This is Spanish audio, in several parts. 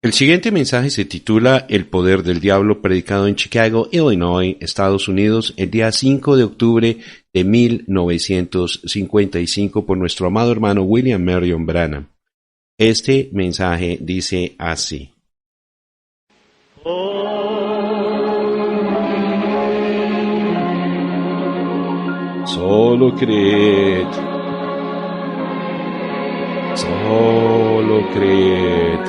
El siguiente mensaje se titula El poder del diablo, predicado en Chicago, Illinois, Estados Unidos, el día 5 de octubre de 1955 por nuestro amado hermano William Marion Branham. Este mensaje dice así. Solo creed. Solo creed.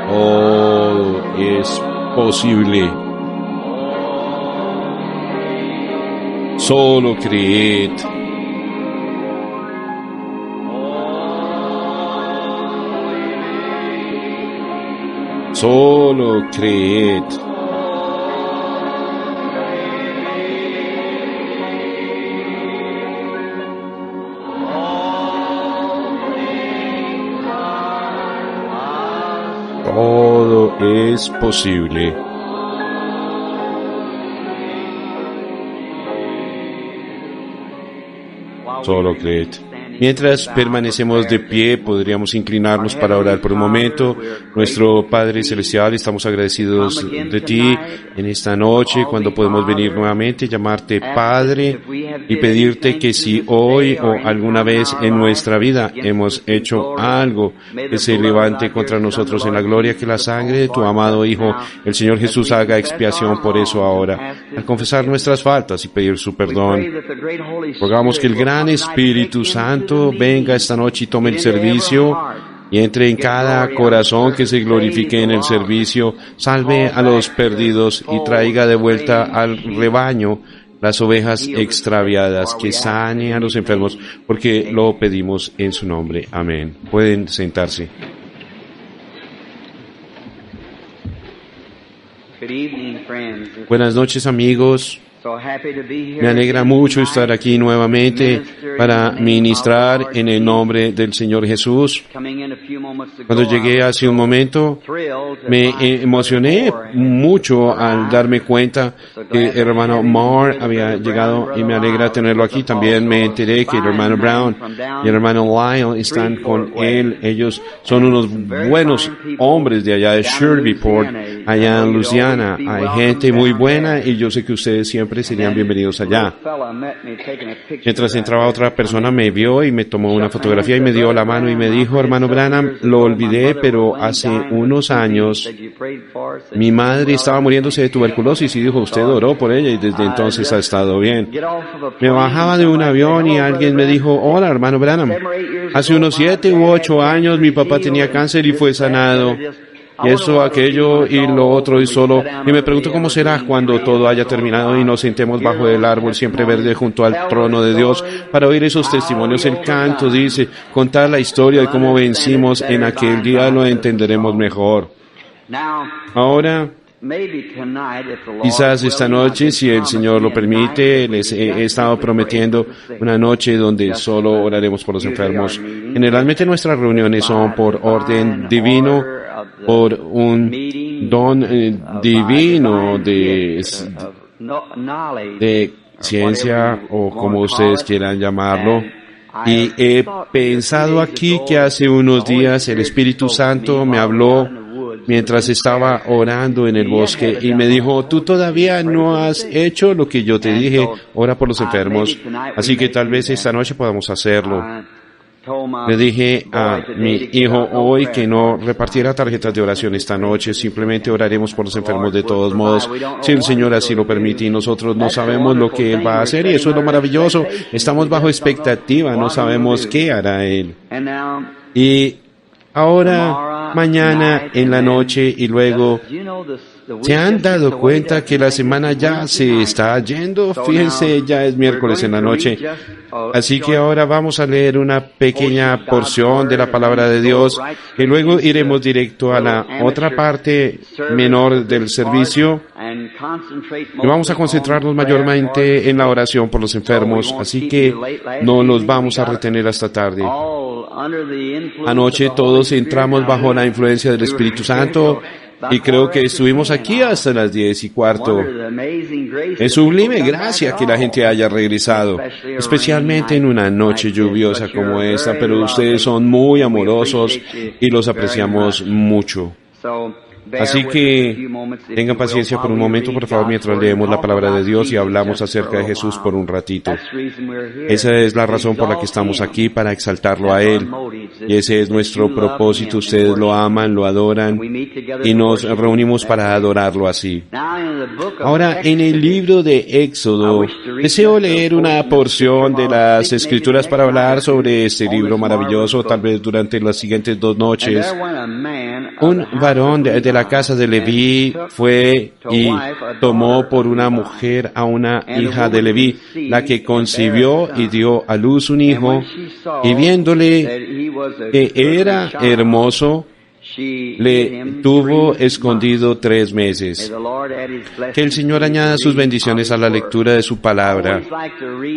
Todo es posible. Solo creed. Solo creed. Todo es posible. Solo creed. Mientras permanecemos de pie, podríamos inclinarnos para orar por un momento. Nuestro Padre Celestial, estamos agradecidos de ti en esta noche, cuando podemos venir nuevamente, llamarte Padre y pedirte que si hoy o alguna vez en nuestra vida hemos hecho algo que se levante contra nosotros en la gloria, que la sangre de tu amado Hijo, el Señor Jesús, haga expiación por eso ahora. Al confesar nuestras faltas y pedir su perdón, rogamos que el gran Espíritu Santo venga esta noche y tome el servicio y entre en cada corazón que se glorifique en el servicio, salve a los perdidos y traiga de vuelta al rebaño las ovejas extraviadas, que sane a los enfermos, porque lo pedimos en su nombre. Amén. Pueden sentarse. Buenas noches, amigos. Me alegra mucho estar aquí nuevamente para ministrar en el nombre del Señor Jesús. Cuando llegué hace un momento, me emocioné mucho al darme cuenta que el hermano Moore había llegado y me alegra tenerlo aquí. También me enteré que el hermano Brown y el hermano Lyle están con él. Ellos son unos buenos hombres de allá de Shreveport, allá en Louisiana. Hay gente muy buena y yo sé que ustedes siempre serían bienvenidos allá. Mientras entraba otra persona me vio y me tomó una fotografía y me dio la mano y me dijo: hermano Branham, lo olvidé, pero hace unos años mi madre estaba muriéndose de tuberculosis y dijo, usted oró por ella y desde entonces ha estado bien. Me bajaba de un avión y alguien me dijo: hola hermano Branham, hace unos 7 u 8 años mi papá tenía cáncer y fue sanado. Y eso, aquello y lo otro y solo. Y me pregunto cómo será cuando todo haya terminado y nos sentemos bajo el árbol siempre verde junto al trono de Dios para oír esos testimonios. El canto dice, contar la historia de cómo vencimos en aquel día, lo entenderemos mejor. Ahora, quizás esta noche, si el Señor lo permite, les he estado prometiendo una noche donde solo oraremos por los enfermos. Generalmente nuestras reuniones son por orden divino, por un don divino de ciencia o como ustedes quieran llamarlo. Y he pensado aquí que hace unos días el Espíritu Santo me habló mientras estaba orando en el bosque y me dijo: tú todavía no has hecho lo que yo te dije, ora por los enfermos, así que tal vez esta noche podamos hacerlo. Le dije a mi hijo hoy que no repartiera tarjetas de oración esta noche, simplemente oraremos por los enfermos de todos modos, si el Señor así lo permite, y nosotros no sabemos lo que Él va a hacer, y eso es lo maravilloso. Estamos bajo expectativa, no sabemos qué hará Él. Y ahora, mañana en la noche y luego, ¿se han dado cuenta que la semana ya se está yendo? Fíjense, ya es miércoles en la noche. Así que ahora vamos a leer una pequeña porción de la palabra de Dios y luego iremos directo a la otra parte menor del servicio y vamos a concentrarnos mayormente en la oración por los enfermos, así que no los vamos a retener hasta tarde. Anoche todos entramos bajo la influencia del Espíritu Santo Y creo que estuvimos aquí hasta las 10:15. Es sublime gracia que la gente haya regresado, especialmente en una noche lluviosa como esta, pero ustedes son muy amorosos y los apreciamos mucho. Así que tengan paciencia por un momento, por favor, mientras leemos la palabra de Dios y hablamos acerca de Jesús por un ratito. Esa es la razón por la que estamos aquí, para exaltarlo a Él. Y ese es nuestro propósito. Ustedes lo aman, lo adoran y nos reunimos para adorarlo así. Ahora, en el libro de Éxodo, deseo leer una porción de las Escrituras para hablar sobre este libro maravilloso, tal vez durante las siguientes 2 noches. Un varón de la casa de Leví fue y tomó por una mujer a una hija de Leví, la que concibió y dio a luz un hijo, y viéndole que era hermoso, le tuvo escondido 3 meses. Que el Señor añada sus bendiciones a la lectura de su palabra.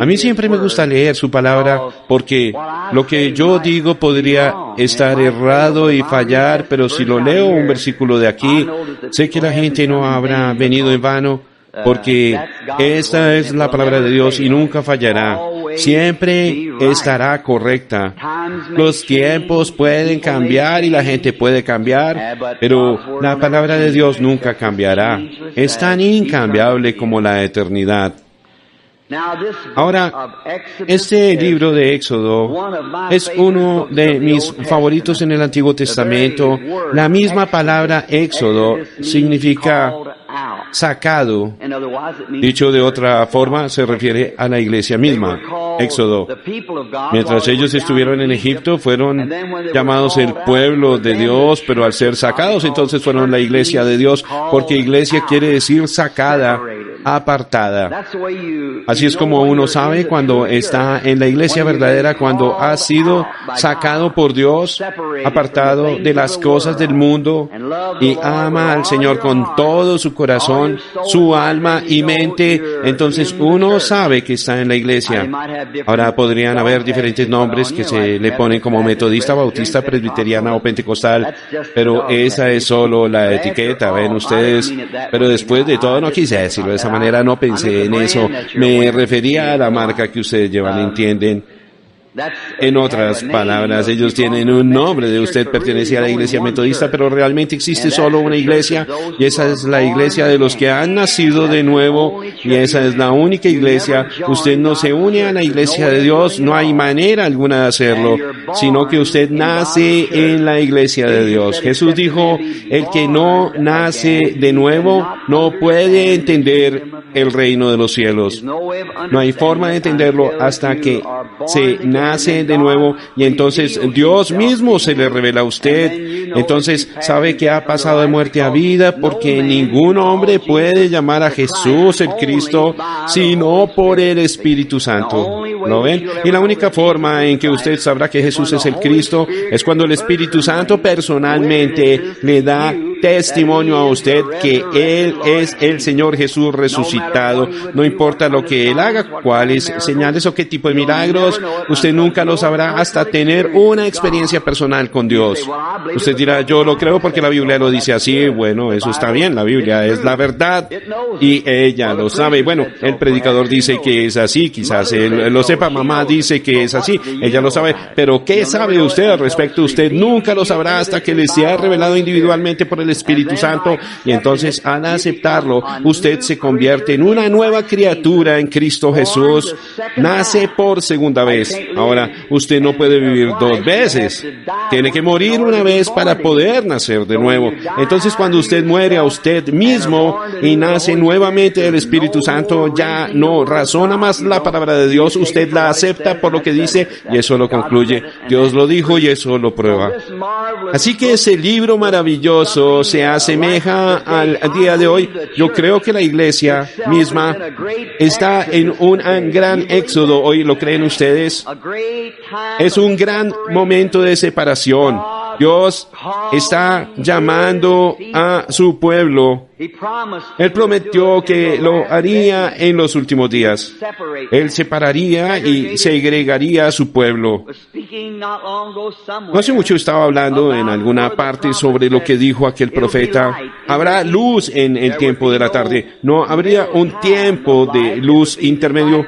A mí siempre me gusta leer su palabra porque lo que yo digo podría estar errado y fallar, pero si lo leo un versículo de aquí, sé que la gente no habrá venido en vano, porque esta es la palabra de Dios y nunca fallará. Siempre estará correcta. Los tiempos pueden cambiar y la gente puede cambiar, pero la palabra de Dios nunca cambiará. Es tan incambiable como la eternidad. Ahora, este libro de Éxodo es uno de mis favoritos en el Antiguo Testamento. La misma palabra Éxodo significa sacado. Dicho de otra forma, se refiere a la iglesia misma. Éxodo. Mientras ellos estuvieron en Egipto, fueron llamados el pueblo de Dios, pero al ser sacados, entonces fueron la iglesia de Dios, porque iglesia quiere decir sacada, apartada. Así es como uno sabe cuando está en la iglesia verdadera, cuando ha sido sacado por Dios, apartado de las cosas del mundo y ama al Señor con todo su corazón, su alma y mente. Entonces uno sabe que está en la iglesia. Ahora podrían haber diferentes nombres que se le ponen como metodista, bautista, presbiteriana o pentecostal, pero esa es solo la etiqueta, ven ustedes. Pero después de todo no quise decirlo de esa manera, no pensé en eso. Me refería a la marca que ustedes llevan, ¿entienden? En otras palabras, ellos tienen un nombre de usted pertenece a la iglesia metodista, pero realmente existe solo una iglesia, y esa es la iglesia de los que han nacido de nuevo, y esa es la única iglesia. Usted no se une a la iglesia de Dios, no hay manera alguna de hacerlo, sino que usted nace en la iglesia de Dios. Jesús dijo, el que no nace de nuevo no puede entender el reino de los cielos. No hay forma de entenderlo hasta que se nace de nuevo, y entonces Dios mismo se le revela a usted. Entonces sabe que ha pasado de muerte a vida, porque ningún hombre puede llamar a Jesús el Cristo sino por el Espíritu Santo. ¿Lo ven? Y la única forma en que usted sabrá que Jesús es el Cristo es cuando el Espíritu Santo personalmente le da testimonio a usted que Él es el Señor Jesús resucitado. No importa lo que Él haga, cuáles señales o qué tipo de milagros, usted nunca lo sabrá hasta tener una experiencia personal con Dios. Usted dirá, yo lo creo porque la Biblia lo dice así. Bueno, eso está bien, la Biblia es la verdad y ella lo sabe. Bueno, el predicador dice que es así, quizás él lo sepa, mamá dice que es así, ella lo sabe, pero ¿qué sabe usted al respecto? Usted nunca lo sabrá hasta que le sea revelado individualmente por el Espíritu Santo, y entonces al aceptarlo, usted se convierte en una nueva criatura en Cristo Jesús, nace por segunda vez. Ahora, usted no puede vivir 2 veces, tiene que morir una vez para poder nacer de nuevo. Entonces cuando usted muere a usted mismo y nace nuevamente del Espíritu Santo, ya no razona más la palabra de Dios, usted la acepta por lo que dice y eso lo concluye. Dios lo dijo y eso lo prueba. Así que ese libro maravilloso se asemeja al día de hoy. Yo creo que la iglesia misma está en un gran éxodo hoy, ¿lo creen ustedes? Es un gran momento de separación. Dios está llamando a su pueblo. Él prometió que lo haría en los últimos días. Él separaría y segregaría a su pueblo. No hace mucho estaba hablando en alguna parte sobre lo que dijo aquel profeta. Habrá luz en el tiempo de la tarde. No habría un tiempo de luz intermedio.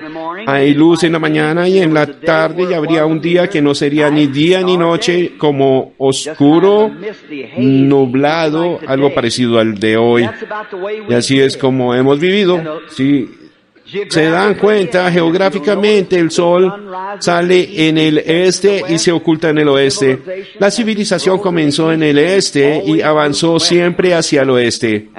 Hay luz en la mañana y en la tarde, y habría un día que no sería ni día ni noche, como oscuro, nublado, algo parecido al de hoy. Y así es como hemos vivido. Si se dan cuenta, geográficamente el sol sale en el este y se oculta en el oeste. La civilización comenzó en el este y avanzó siempre hacia el oeste.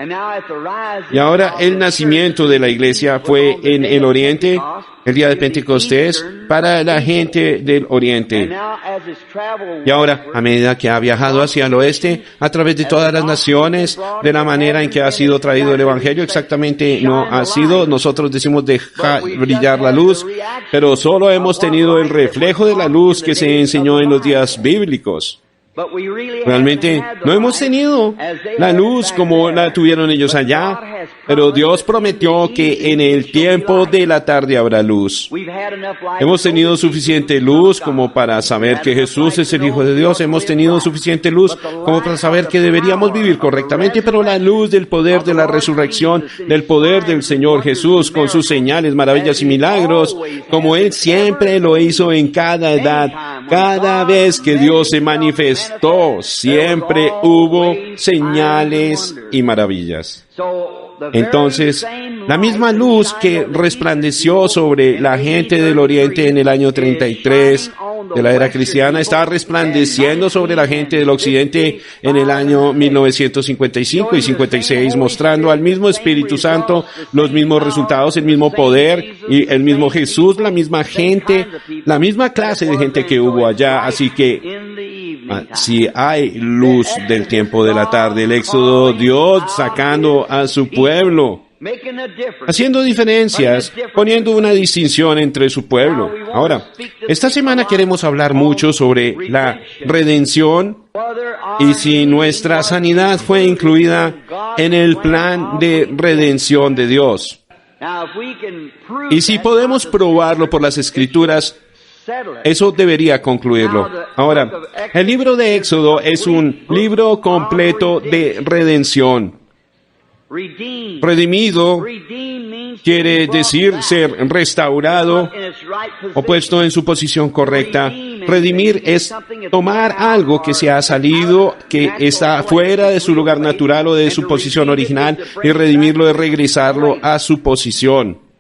Y ahora el nacimiento de la iglesia fue en el oriente, el día de Pentecostés, para la gente del oriente. Y ahora, a medida que ha viajado hacia el oeste, a través de todas las naciones, de la manera en que ha sido traído el Evangelio, exactamente no ha sido. Nosotros decimos dejar brillar la luz, pero solo hemos tenido el reflejo de la luz que se enseñó en los días bíblicos. Realmente no hemos tenido la luz como la tuvieron ellos allá, pero Dios prometió que en el tiempo de la tarde habrá luz. Hemos tenido suficiente luz como para saber que Jesús es el Hijo de Dios. Hemos tenido suficiente luz como para saber que deberíamos vivir correctamente, pero la luz del poder de la resurrección, del poder del Señor Jesús, con sus señales, maravillas y milagros, como Él siempre lo hizo en cada edad, cada vez que Dios se manifestó, siempre hubo señales y maravillas. Entonces, la misma luz que resplandeció sobre la gente del oriente en el año 33 de la era cristiana está resplandeciendo sobre la gente del occidente en el año 1955 y 56, mostrando al mismo Espíritu Santo, los mismos resultados, el mismo poder y el mismo Jesús, la misma gente, la misma clase de gente que hubo allá. Así que si hay luz del tiempo de la tarde, el éxodo, Dios sacando a su pueblo, haciendo diferencias, poniendo una distinción entre su pueblo. Ahora, esta semana queremos hablar mucho sobre la redención y si nuestra sanidad fue incluida en el plan de redención de Dios. Y si podemos probarlo por las Escrituras, eso debería concluirlo. Ahora, el libro de Éxodo es un libro completo de redención. Redimido quiere decir ser restaurado o puesto en su posición correcta. Redimir es tomar algo que se ha salido, que está fuera de su lugar natural o de su posición original, y redimirlo es regresarlo a su posición.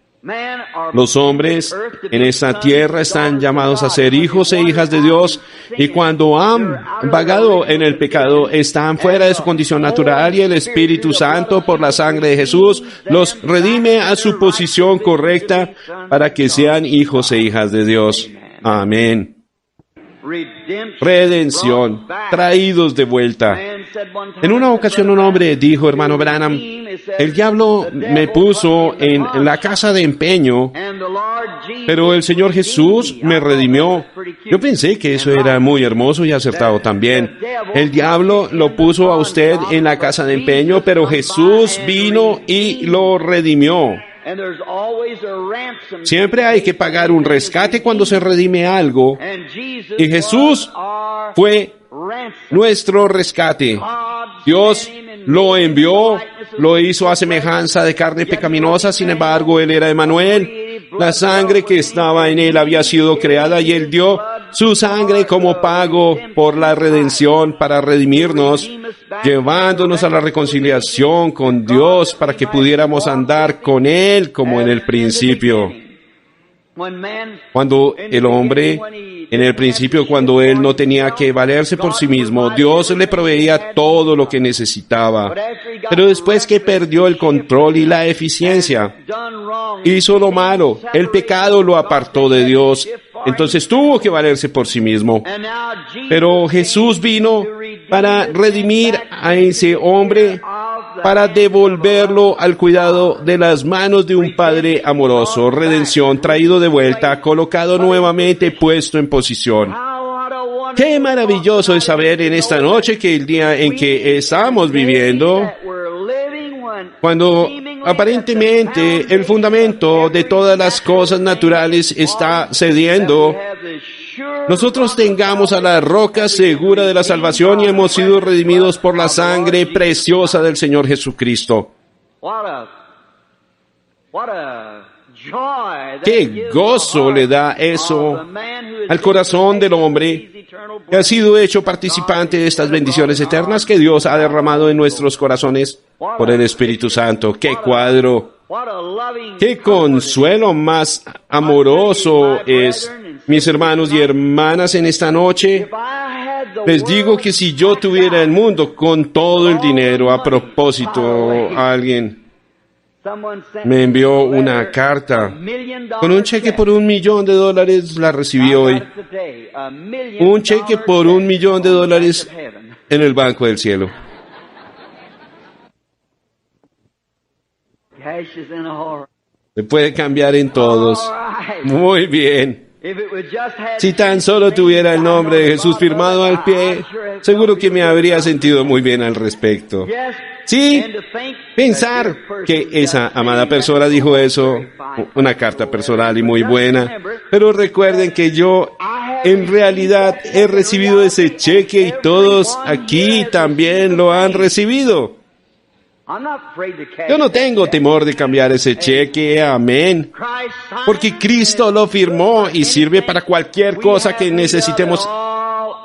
Los hombres en esta tierra están llamados a ser hijos e hijas de Dios, y cuando han vagado en el pecado están fuera de su condición natural, y el Espíritu Santo, por la sangre de Jesús, los redime a su posición correcta para que sean hijos e hijas de Dios. Amén. Redención, traídos de vuelta. En una ocasión un hombre dijo, hermano Branham, el diablo me puso en la casa de empeño, pero el Señor Jesús me redimió. Yo pensé que eso era muy hermoso y acertado también. El diablo lo puso a usted en la casa de empeño, pero Jesús vino y lo redimió. Siempre hay que pagar un rescate cuando se redime algo, y Jesús fue nuestro rescate. Dios lo envió, lo hizo a semejanza de carne pecaminosa, sin embargo, Él era Emmanuel. La sangre que estaba en Él había sido creada y Él dio su sangre como pago por la redención para redimirnos, llevándonos a la reconciliación con Dios para que pudiéramos andar con Él como en el principio. Cuando el hombre, en el principio, cuando él no tenía que valerse por sí mismo, Dios le proveía todo lo que necesitaba. Pero después que perdió el control y la eficiencia, hizo lo malo, el pecado lo apartó de Dios, entonces tuvo que valerse por sí mismo. Pero Jesús vino para redimir a ese hombre, para devolverlo al cuidado de las manos de un Padre amoroso. Redención, traído de vuelta, colocado nuevamente, puesto en posición. Qué maravilloso es saber en esta noche que el día en que estamos viviendo, cuando aparentemente el fundamento de todas las cosas naturales está cediendo, nosotros tengamos a la roca segura de la salvación y hemos sido redimidos por la sangre preciosa del Señor Jesucristo. ¡Qué gozo le da eso al corazón del hombre que ha sido hecho participante de estas bendiciones eternas que Dios ha derramado en nuestros corazones por el Espíritu Santo! ¡Qué cuadro! ¡Qué consuelo más amoroso es, mis hermanos y hermanas, en esta noche! Les digo que si yo tuviera el mundo con todo el dinero, a propósito, alguien me envió una carta con un cheque por $1 millón, la recibí hoy. Un cheque por $1 millón en el banco del cielo. Se puede cambiar en todos. Muy bien. Si tan solo tuviera el nombre de Jesús firmado al pie, seguro que me habría sentido muy bien al respecto. Sí, pensar que esa amada persona dijo eso, una carta personal y muy buena, pero recuerden que yo en realidad he recibido ese cheque y todos aquí también lo han recibido. Yo no tengo temor de cambiar ese cheque, amén, porque Cristo lo firmó y sirve para cualquier cosa que necesitemos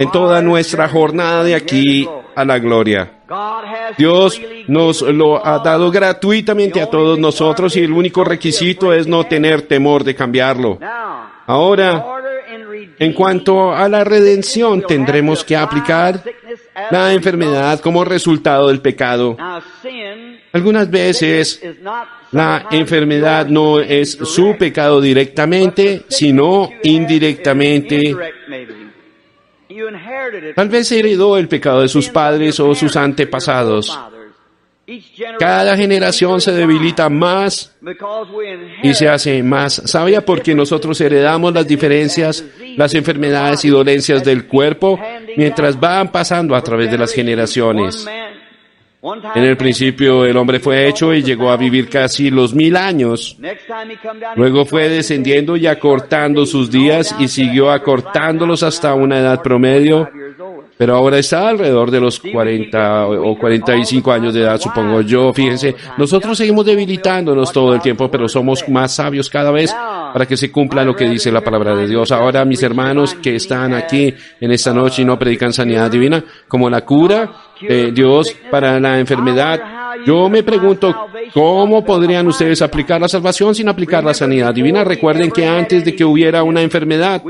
en toda nuestra jornada de aquí a la gloria. Dios nos lo ha dado gratuitamente a todos nosotros y el único requisito es no tener temor de cambiarlo. Ahora, en cuanto a la redención, tendremos que aplicar la enfermedad como resultado del pecado. Algunas veces la enfermedad no es su pecado directamente, sino indirectamente. Tal vez heredó el pecado de sus padres o sus antepasados. Cada generación se debilita más y se hace más sabia porque nosotros heredamos las diferencias, las enfermedades y dolencias del cuerpo mientras van pasando a través de las generaciones. En el principio el hombre fue hecho y llegó a vivir casi los 1000 años. Luego fue descendiendo y acortando sus días y siguió acortándolos hasta una edad promedio. Pero ahora está alrededor de los 40 o 45 años de edad, supongo yo. Fíjense, nosotros seguimos debilitándonos todo el tiempo, pero somos más sabios cada vez para que se cumpla lo que dice la palabra de Dios. Ahora, mis hermanos que están aquí en esta noche y no predican sanidad divina, como la cura de Dios para la enfermedad, yo me pregunto, ¿cómo podrían ustedes aplicar la salvación sin aplicar la sanidad divina? Recuerden que antes de que hubiera una enfermedad,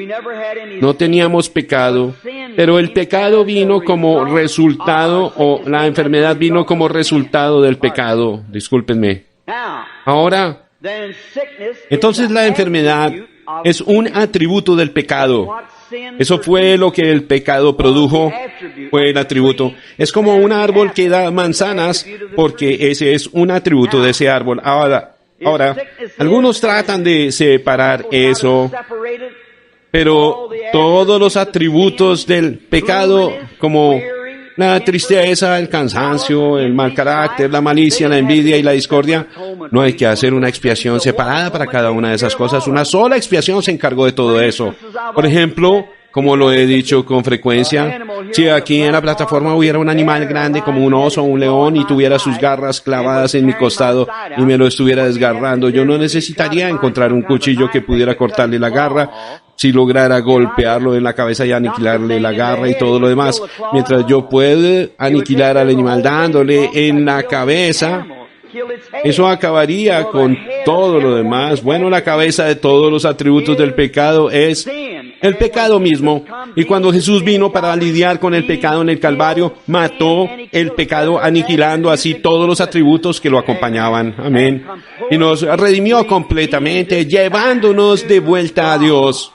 no teníamos pecado, pero el pecado vino como resultado, o la enfermedad vino como resultado del pecado. Discúlpenme. Ahora, entonces la enfermedad es un atributo del pecado. Eso fue lo que el pecado produjo, fue el atributo. Es como un árbol que da manzanas, porque ese es un atributo de ese árbol. Ahora, algunos tratan de separar eso, pero todos los atributos del pecado, como la tristeza, el cansancio, el mal carácter, la malicia, la envidia y la discordia, no hay que hacer una expiación separada para cada una de esas cosas. Una sola expiación se encargó de todo eso. Por ejemplo, como lo he dicho con frecuencia, si aquí en la plataforma hubiera un animal grande como un oso o un león y tuviera sus garras clavadas en mi costado y me lo estuviera desgarrando, yo no necesitaría encontrar un cuchillo que pudiera cortarle la garra si lograra golpearlo en la cabeza y aniquilarle la garra y todo lo demás. Mientras yo puedo aniquilar al animal dándole en la cabeza, eso acabaría con todo lo demás. Bueno, la cabeza de todos los atributos del pecado es el pecado mismo. Y cuando Jesús vino para lidiar con el pecado en el Calvario, mató el pecado, aniquilando así todos los atributos que lo acompañaban. Amén. Y nos redimió completamente, llevándonos de vuelta a Dios.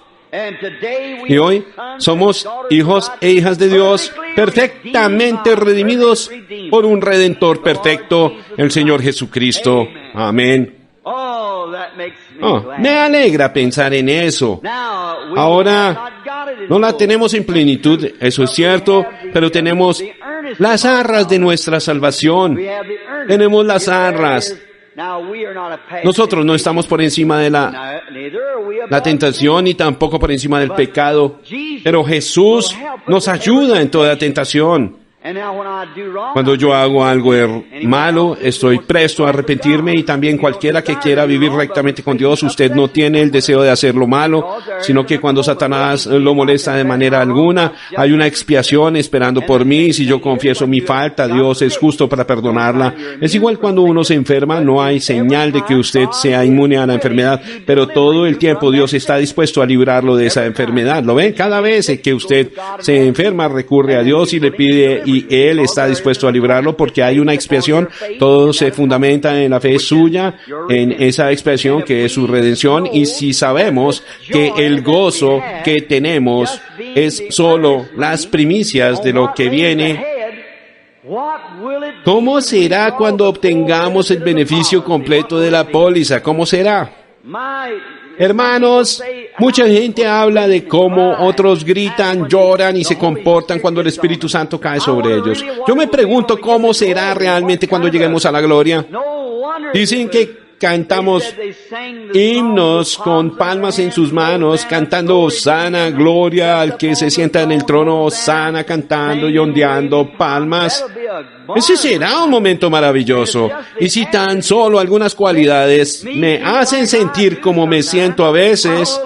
Y hoy somos hijos e hijas de Dios, perfectamente redimidos por un Redentor perfecto, el Señor Jesucristo. Amén. Me alegra pensar en eso. Ahora, no la tenemos en plenitud, eso es cierto, pero tenemos las arras de nuestra salvación. Tenemos las arras. Nosotros no estamos por encima de la tentación ni tampoco por encima del pecado, pero Jesús nos ayuda en toda tentación. Cuando yo hago algo malo, estoy presto a arrepentirme, y también cualquiera que quiera vivir rectamente con Dios, usted no tiene el deseo de hacer lo malo, sino que cuando Satanás lo molesta de manera alguna, hay una expiación esperando por mí. Si yo confieso mi falta, Dios es justo para perdonarla. Es igual cuando uno se enferma, no hay señal de que usted sea inmune a la enfermedad, pero todo el tiempo Dios está dispuesto a librarlo de esa enfermedad. ¿Lo ven? Cada vez que usted se enferma, recurre a Dios y le pide, y Él está dispuesto a librarlo porque hay una expiación. Todo se fundamenta en la fe suya, en esa expiación que es su redención. Y si sabemos que el gozo que tenemos es solo las primicias de lo que viene, ¿cómo será cuando obtengamos el beneficio completo de la póliza? ¿Cómo será? Hermanos, mucha gente habla de cómo otros gritan, lloran y se comportan cuando el Espíritu Santo cae sobre ellos. Yo me pregunto cómo será realmente cuando lleguemos a la gloria. Dicen que cantamos himnos con palmas en sus manos, cantando Hosana, gloria al que se sienta en el trono, Hosana, cantando y ondeando palmas. Ese será un momento maravilloso. Y si tan solo algunas cualidades me hacen sentir como me siento a veces,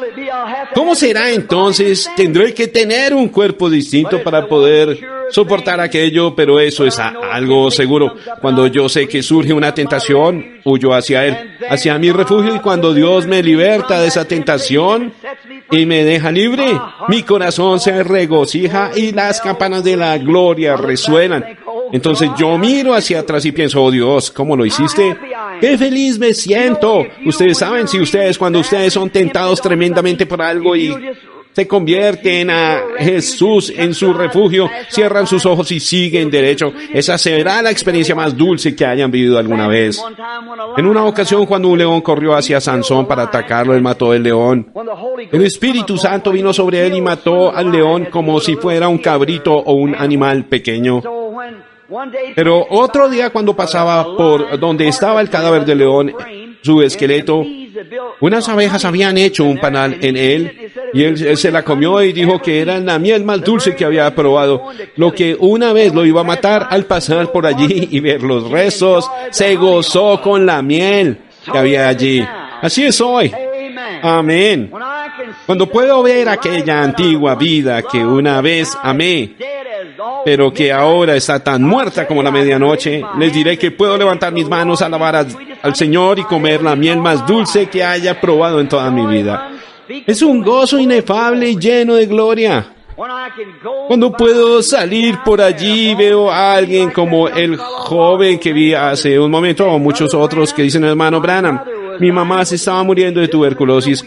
¿cómo será entonces? Tendré que tener un cuerpo distinto para poder soportar aquello, pero eso es algo seguro. Cuando yo sé que surge una tentación, huyo hacia Él, hacia mi refugio, y cuando Dios me liberta de esa tentación y me deja libre, mi corazón se regocija y las campanas de la gloria resuenan. Entonces yo miro hacia atrás y pienso, oh Dios, ¿cómo lo hiciste? ¡Qué feliz me siento! Ustedes saben, cuando ustedes son tentados tremendamente por algo y se convierten a Jesús en su refugio, cierran sus ojos y siguen derecho, esa será la experiencia más dulce que hayan vivido alguna vez. En una ocasión, cuando un león corrió hacia Sansón para atacarlo, él mató al león. El Espíritu Santo vino sobre él y mató al león como si fuera un cabrito o un animal pequeño. Pero otro día, cuando pasaba por donde estaba el cadáver del león, su esqueleto, unas abejas habían hecho un panal en él, y él se la comió y dijo que era la miel más dulce que había probado. Lo que una vez lo iba a matar, al pasar por allí y ver los restos, se gozó con la miel que había allí. Así es hoy. Amén. Cuando puedo ver aquella antigua vida que una vez amé, pero que ahora está tan muerta como la medianoche, les diré que puedo levantar mis manos, alabar al Señor y comer la miel más dulce que haya probado en toda mi vida. Es un gozo inefable y lleno de gloria. Cuando puedo salir por allí y veo a alguien como el joven que vi hace un momento, o muchos otros que dicen, hermano Branham, mi mamá se estaba muriendo de tuberculosis.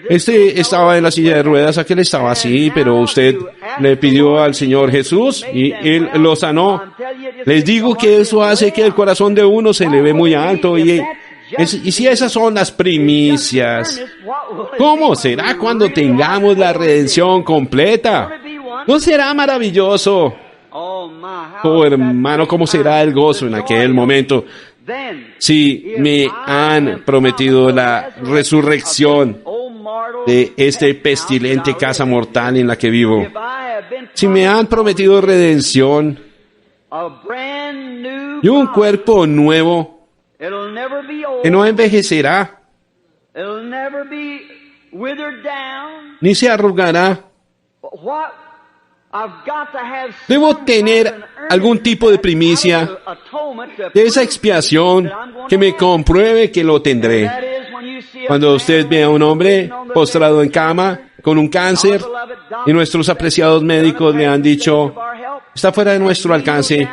Estaba en la silla de ruedas, aquel estaba así, pero usted le pidió al Señor Jesús y Él lo sanó. Les digo que eso hace que el corazón de uno se eleve muy alto, y si esas son las primicias, ¿cómo será cuando tengamos la redención completa? ¿No será maravilloso? Oh, hermano, ¿cómo será el gozo en aquel momento? Si me han prometido la resurrección de este pestilente casa mortal en la que vivo, si me han prometido redención y un cuerpo nuevo que no envejecerá ni se arrugará, debo tener algún tipo de primicia de esa expiación que me compruebe que lo tendré. Cuando usted ve a un hombre postrado en cama con un cáncer y nuestros apreciados médicos le han dicho, está fuera de nuestro alcance,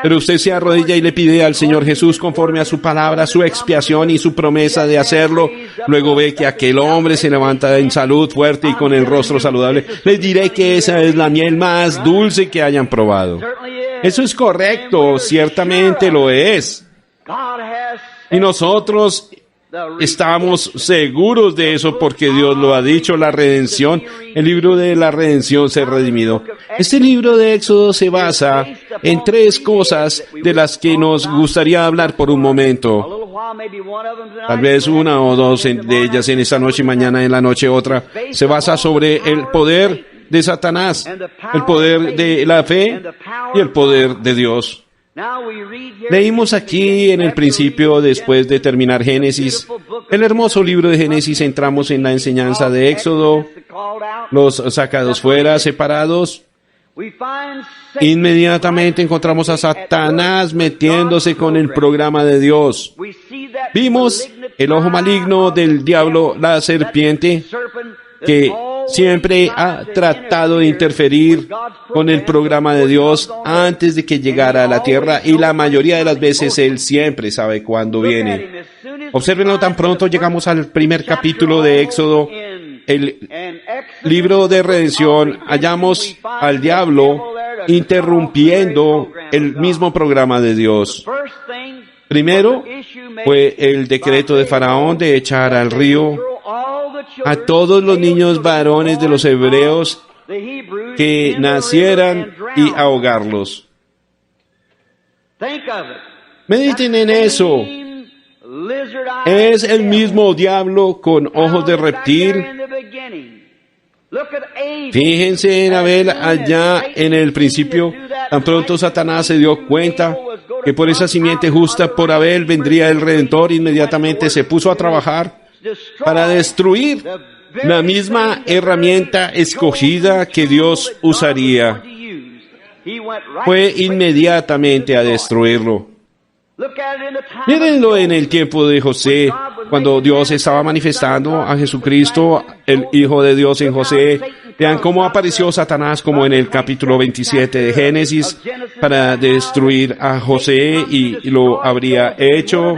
pero usted se arrodilla y le pide al Señor Jesús, conforme a su palabra, su expiación y su promesa de hacerlo. Luego ve que aquel hombre se levanta en salud, fuerte y con el rostro saludable. Les diré que esa es la miel más dulce que hayan probado. Eso es correcto, ciertamente lo es. Y nosotros Estamos seguros de eso porque Dios lo ha dicho, la redención, el libro de la redención se ha redimido. Este libro de Éxodo se basa en 3 cosas de las que nos gustaría hablar por un momento. Tal vez una o 2 de ellas en esta noche y mañana en la noche otra. Se basa sobre el poder de Satanás, el poder de la fe y el poder de Dios. Leímos aquí en el principio, después de terminar Génesis, el hermoso libro de Génesis, entramos en la enseñanza de Éxodo, los sacados fuera, separados. Inmediatamente encontramos a Satanás metiéndose con el programa de Dios. Vimos el ojo maligno del diablo, la serpiente, que siempre ha tratado de interferir con el programa de Dios antes de que llegara a la tierra, y la mayoría de las veces Él siempre sabe cuándo viene. Obsérvenlo, tan pronto llegamos al primer capítulo de Éxodo, el libro de redención, hallamos al diablo interrumpiendo el mismo programa de Dios. Primero fue el decreto de Faraón de echar al río a todos los niños varones de los hebreos que nacieran y ahogarlos. Mediten en eso. Es el mismo diablo con ojos de reptil. Fíjense en Abel allá en el principio. Tan pronto Satanás se dio cuenta que por esa simiente justa, por Abel, vendría el Redentor, inmediatamente se puso a trabajar para destruir la misma herramienta escogida que Dios usaría. Fue inmediatamente a destruirlo. Mírenlo en el tiempo de José, cuando Dios estaba manifestando a Jesucristo, el Hijo de Dios en José. Vean cómo apareció Satanás, como en el capítulo 27 de Génesis, para destruir a José, y lo habría hecho.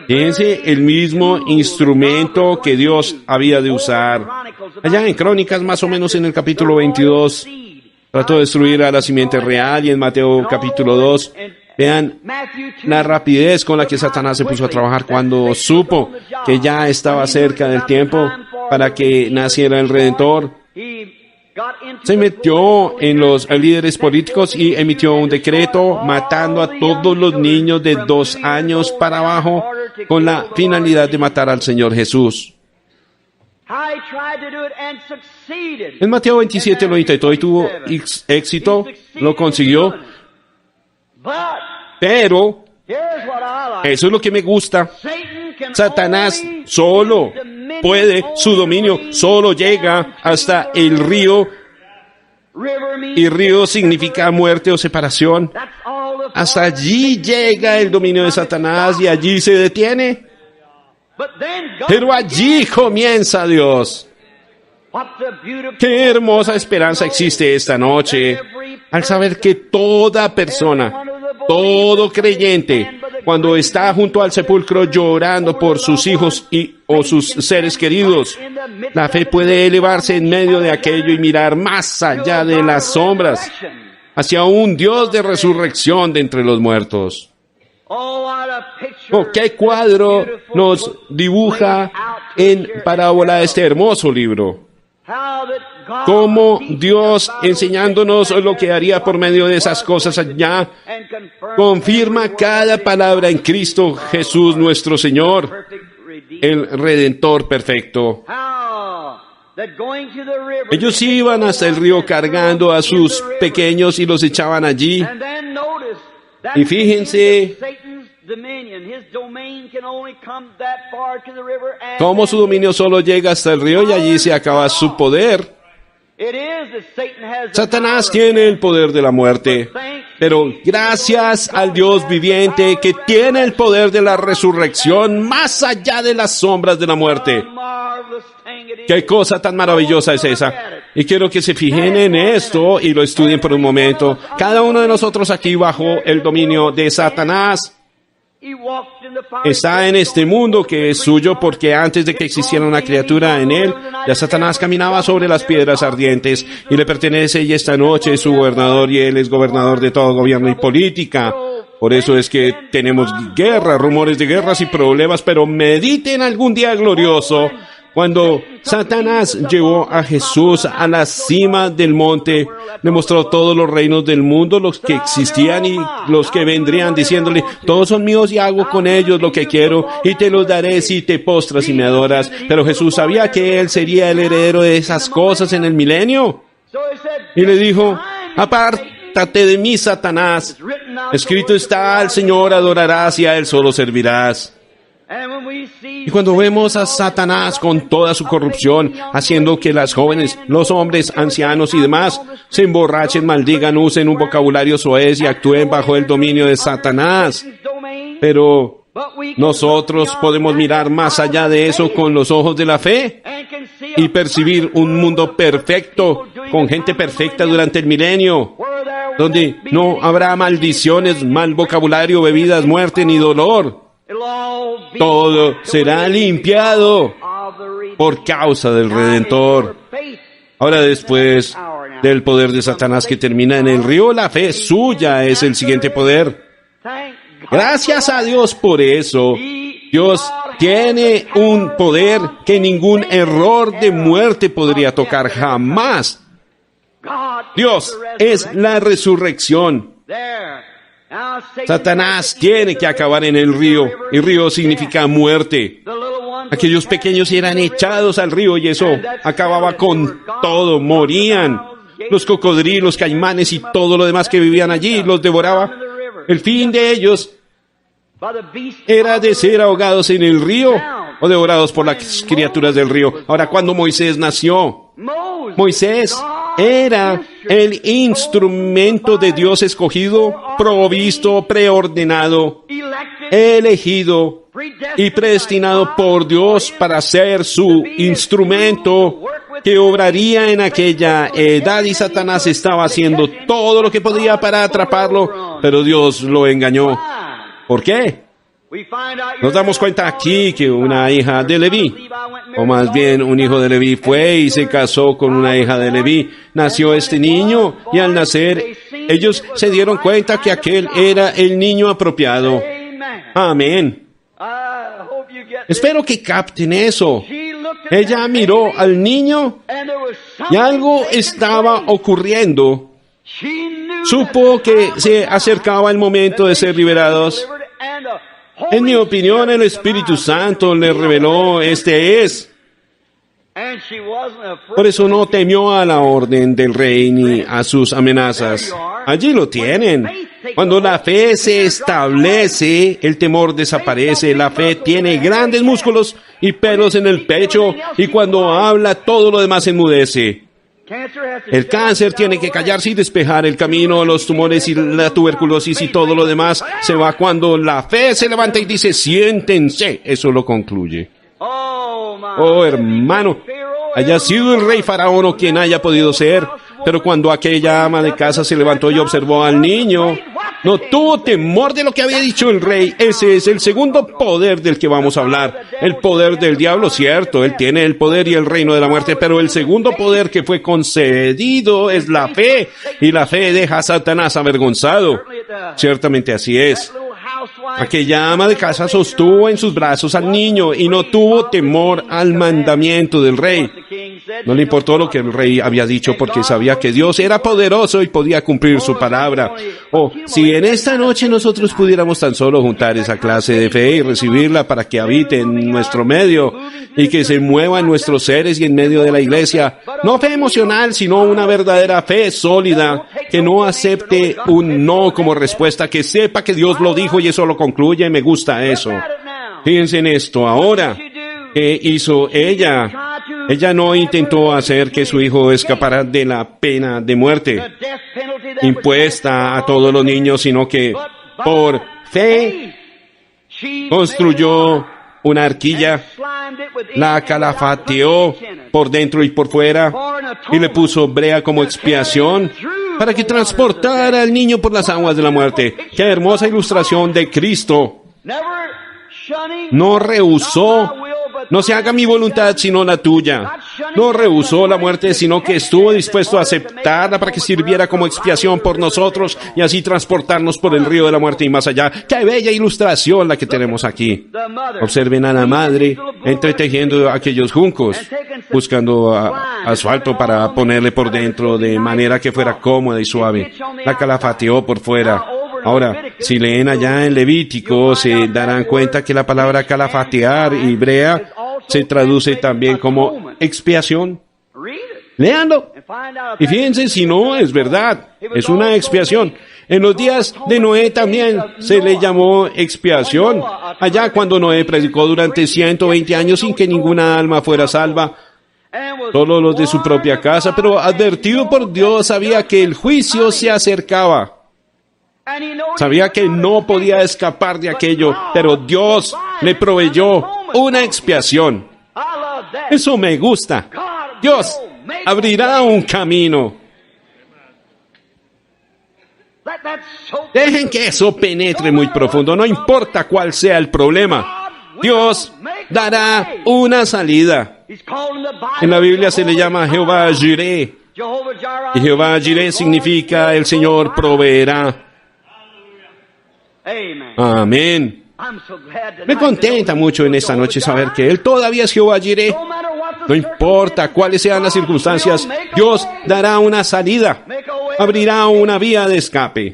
Fíjense, el mismo instrumento que Dios había de usar. Allá en Crónicas, más o menos en el capítulo 22, trató de destruir a la simiente real, y en Mateo capítulo 2, vean la rapidez con la que Satanás se puso a trabajar cuando supo que ya estaba cerca del tiempo para que naciera el Redentor. Se metió en los líderes políticos y emitió un decreto matando a todos los niños de 2 años para abajo con la finalidad de matar al Señor Jesús. En Mateo 27 lo intentó y tuvo éxito, lo consiguió. Pero, eso es lo que me gusta. Satanás solo puede, su dominio solo llega hasta el río, y río significa muerte o separación. Hasta allí llega el dominio de Satanás y allí se detiene. Pero allí comienza Dios. Qué hermosa esperanza existe esta noche al saber que toda persona, todo creyente, cuando está junto al sepulcro llorando por sus hijos o sus seres queridos, la fe puede elevarse en medio de aquello y mirar más allá de las sombras, hacia un Dios de resurrección de entre los muertos. Oh, qué cuadro nos dibuja en parábola este hermoso libro. Cómo Dios, enseñándonos lo que haría por medio de esas cosas allá, confirma cada palabra en Cristo Jesús nuestro Señor, el Redentor perfecto. Ellos iban hasta el río cargando a sus pequeños y los echaban allí. Y fíjense cómo su dominio solo llega hasta el río y allí se acaba su poder. Satanás tiene el poder de la muerte, pero gracias al Dios viviente que tiene el poder de la resurrección más allá de las sombras de la muerte. ¡Qué cosa tan maravillosa es esa! Y quiero que se fijen en esto y lo estudien por un momento. Cada uno de nosotros aquí bajo el dominio de Satanás está en este mundo que es suyo, porque antes de que existiera una criatura en él, ya Satanás caminaba sobre las piedras ardientes y le pertenece, y esta noche es su gobernador, y él es gobernador de todo gobierno y política. Por eso es que tenemos guerra, rumores de guerras y problemas, pero mediten algún día glorioso cuando Satanás llevó a Jesús a la cima del monte, le mostró todos los reinos del mundo, los que existían y los que vendrían, diciéndole, todos son míos y hago con ellos lo que quiero y te los daré si te postras y me adoras. Pero Jesús sabía que él sería el heredero de esas cosas en el milenio. Y le dijo, apártate de mí, Satanás. Escrito está, al Señor adorarás y a él solo servirás. Y cuando vemos a Satanás con toda su corrupción, haciendo que las jóvenes, los hombres, ancianos y demás se emborrachen, maldigan, usen un vocabulario soez y actúen bajo el dominio de Satanás. Pero nosotros podemos mirar más allá de eso con los ojos de la fe y percibir un mundo perfecto, con gente perfecta durante el milenio, donde no habrá maldiciones, mal vocabulario, bebidas, muerte ni dolor. Todo será limpiado por causa del Redentor. Ahora, después del poder de Satanás que termina en el río, la fe suya es el siguiente poder. Gracias a Dios por eso. Dios tiene un poder que ningún error de muerte podría tocar jamás. Dios es la resurrección. Satanás tiene que acabar en el río, y río significa muerte. Aquellos pequeños eran echados al río y eso acababa con todo, morían. Los cocodrilos, caimanes y todo lo demás que vivían allí los devoraba. El fin de ellos era de ser ahogados en el río o devorados por las criaturas del río. Ahora, cuando Moisés nació, Moisés era el instrumento de Dios escogido, provisto, preordenado, elegido y predestinado por Dios para ser su instrumento que obraría en aquella edad, y Satanás estaba haciendo todo lo que podía para atraparlo, pero Dios lo engañó. ¿Por qué? Nos damos cuenta aquí que una hija de Leví, o más bien un hijo de Leví, fue y se casó con una hija de Leví. Nació este niño y al nacer ellos se dieron cuenta que aquel era el niño apropiado. Amén. Espero que capten eso. Ella miró al niño y algo estaba ocurriendo. Supo que se acercaba el momento de ser liberados. En mi opinión, el Espíritu Santo le reveló, este es. Por eso no temió a la orden del rey ni a sus amenazas. Allí lo tienen. Cuando la fe se establece, el temor desaparece. La fe tiene grandes músculos y pelos en el pecho, y cuando habla, todo lo demás enmudece. El cáncer tiene que callarse y despejar el camino, los tumores y la tuberculosis y todo lo demás se va cuando la fe se levanta y dice, siéntense. Eso lo concluye. Oh, hermano, haya sido el rey Faraón o quien haya podido ser, pero cuando aquella ama de casa se levantó y observó al niño, no tuvo temor de lo que había dicho el rey. Ese es el segundo poder del que vamos a hablar. El poder del diablo, cierto, él tiene el poder y el reino de la muerte, pero el segundo poder que fue concedido es la fe, y la fe deja a Satanás avergonzado. Ciertamente así es. Aquella ama de casa sostuvo en sus brazos al niño y no tuvo temor al mandamiento del rey. No le importó lo que el rey había dicho porque sabía que Dios era poderoso y podía cumplir su palabra. Oh, si en esta noche nosotros pudiéramos tan solo juntar esa clase de fe y recibirla para que habite en nuestro medio y que se mueva en nuestros seres y en medio de la iglesia. No fe emocional, sino una verdadera fe sólida, que no acepte un no como respuesta, que sepa que Dios lo dijo y eso lo concluye. Me gusta eso. Fíjense en esto ahora. ¿Qué hizo ella? Ella no intentó hacer que su hijo escapara de la pena de muerte impuesta a todos los niños, sino que por fe construyó una arquilla, la calafateó por dentro y por fuera y le puso brea como expiación para que transportara al niño por las aguas de la muerte. ¡Qué hermosa ilustración de Cristo! No rehusó No se haga mi voluntad sino la tuya. No rehusó la muerte, sino que estuvo dispuesto a aceptarla para que sirviera como expiación por nosotros y así transportarnos por el río de la muerte y más allá. ¡Qué bella ilustración la que tenemos aquí! Observen a la madre entretejiendo aquellos juncos, buscando asfalto para ponerle por dentro de manera que fuera cómoda y suave. La calafateó por fuera. Ahora, si leen allá en Levítico, se darán cuenta que la palabra calafatear hebrea se traduce también como expiación. Léanlo. Y fíjense si no es verdad. Es una expiación. En los días de Noé también se le llamó expiación. Allá cuando Noé predicó durante 120 años sin que ninguna alma fuera salva, solo los de su propia casa, pero advertido por Dios sabía que el juicio se acercaba. Sabía que no podía escapar de aquello, pero Dios le proveyó una expiación. Eso me gusta. Dios abrirá un camino. Dejen que eso penetre muy profundo, no importa cuál sea el problema. Dios dará una salida. En la Biblia se le llama Jehová Jireh. Y Jehová Jireh significa el Señor proveerá. Amén. Me contenta mucho en esta noche saber que Él todavía es Jehová Jireh. No importa cuáles sean las circunstancias, Dios dará una salida, abrirá una vía de escape.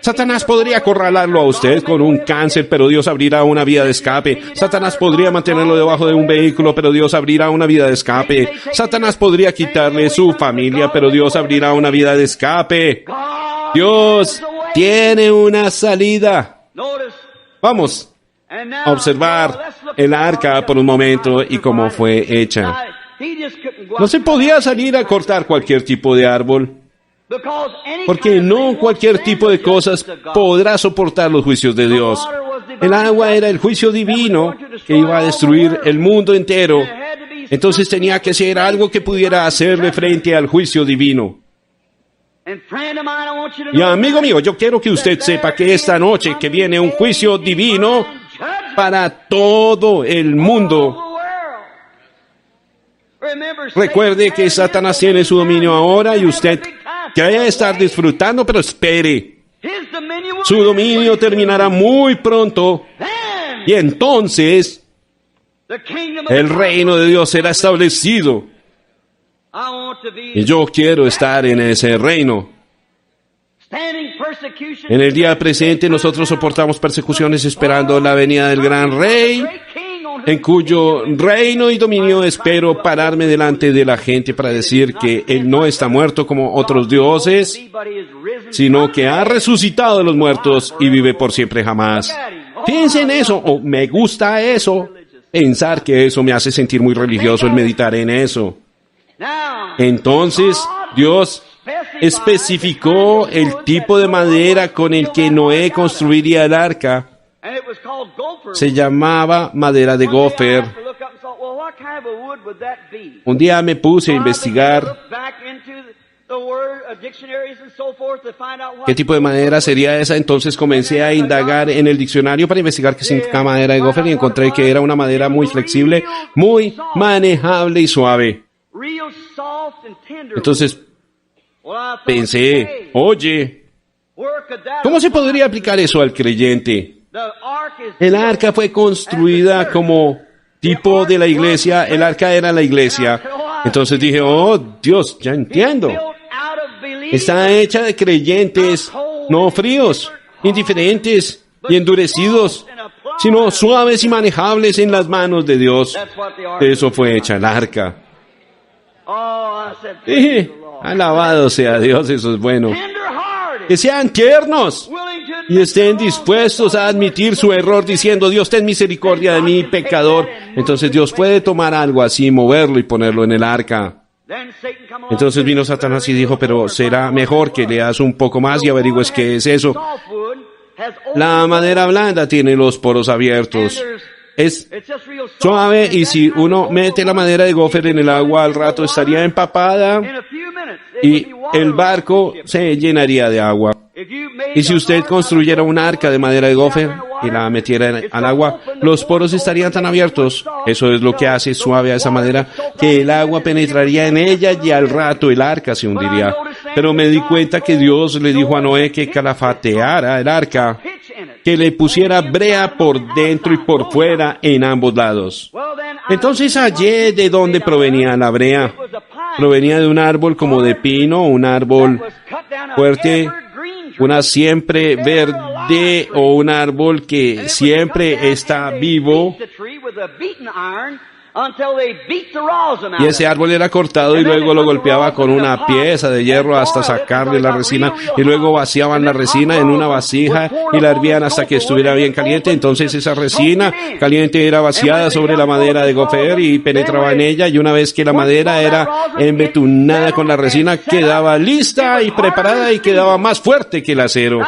Satanás podría acorralarlo a usted con un cáncer, pero Dios abrirá una vía de escape. Satanás podría mantenerlo debajo de un vehículo, pero Dios abrirá una vía de escape. Satanás podría quitarle su familia, pero Dios abrirá una vía de escape. Dios tiene una salida. Vamos a observar el arca por un momento y cómo fue hecha. No se podía salir a cortar cualquier tipo de árbol, porque no cualquier tipo de cosas podrá soportar los juicios de Dios. El agua era el juicio divino que iba a destruir el mundo entero. Entonces tenía que ser algo que pudiera hacerle frente al juicio divino. Y amigo mío, yo quiero que usted sepa que esta noche que viene un juicio divino para todo el mundo. Recuerde que Satanás tiene su dominio ahora y usted quiere estar disfrutando, pero espere. Su dominio terminará muy pronto y entonces el reino de Dios será establecido. Y yo quiero estar en ese reino. En el día presente nosotros soportamos persecuciones esperando la venida del gran rey, en cuyo reino y dominio espero pararme delante de la gente para decir que Él no está muerto como otros dioses, sino que ha resucitado de los muertos y vive por siempre jamás. Fíjense en eso, me gusta eso, pensar que eso me hace sentir muy religioso el meditar en eso. Entonces, Dios especificó el tipo de madera con el que Noé construiría el arca. Se llamaba madera de gofer. Un día me puse a investigar qué tipo de madera sería esa, entonces comencé a indagar en el diccionario para investigar qué significa madera de gofer y encontré que era una madera muy flexible, muy manejable y suave. Entonces pensé, oye, ¿cómo se podría aplicar eso al creyente? El arca fue construida como tipo de la iglesia, el arca era la iglesia. Entonces dije, oh Dios, ya entiendo. Está hecha de creyentes no fríos, indiferentes y endurecidos, sino suaves y manejables en las manos de Dios. De eso fue hecha el arca. Dije, alabado sea Dios, eso es bueno. Que sean tiernos y estén dispuestos a admitir su error diciendo, Dios, ten misericordia de mí, pecador. Entonces Dios puede tomar algo así, moverlo y ponerlo en el arca. Entonces vino Satanás y dijo, pero será mejor que leas un poco más y averigües qué es eso. La madera blanda tiene los poros abiertos. Es suave y si uno mete la madera de gofer en el agua al rato estaría empapada y el barco se llenaría de agua. Y si usted construyera un arca de madera de gofer y la metiera al agua, los poros estarían tan abiertos. Eso es lo que hace suave a esa madera, que el agua penetraría en ella y al rato el arca se hundiría. Pero me di cuenta que Dios le dijo a Noé que calafateara el arca, que le pusiera brea por dentro y por fuera en ambos lados. Entonces hallé de dónde provenía la brea. Provenía de un árbol como de pino, un árbol fuerte, una siempre verde o un árbol que siempre está vivo. Y ese árbol era cortado y luego lo golpeaba con una pieza de hierro hasta sacarle la resina, y luego vaciaban la resina en una vasija y la hervían hasta que estuviera bien caliente. Entonces esa resina caliente era vaciada sobre la madera de gofer y penetraba en ella, y una vez que la madera era embetunada con la resina, quedaba lista y preparada y quedaba más fuerte que el acero.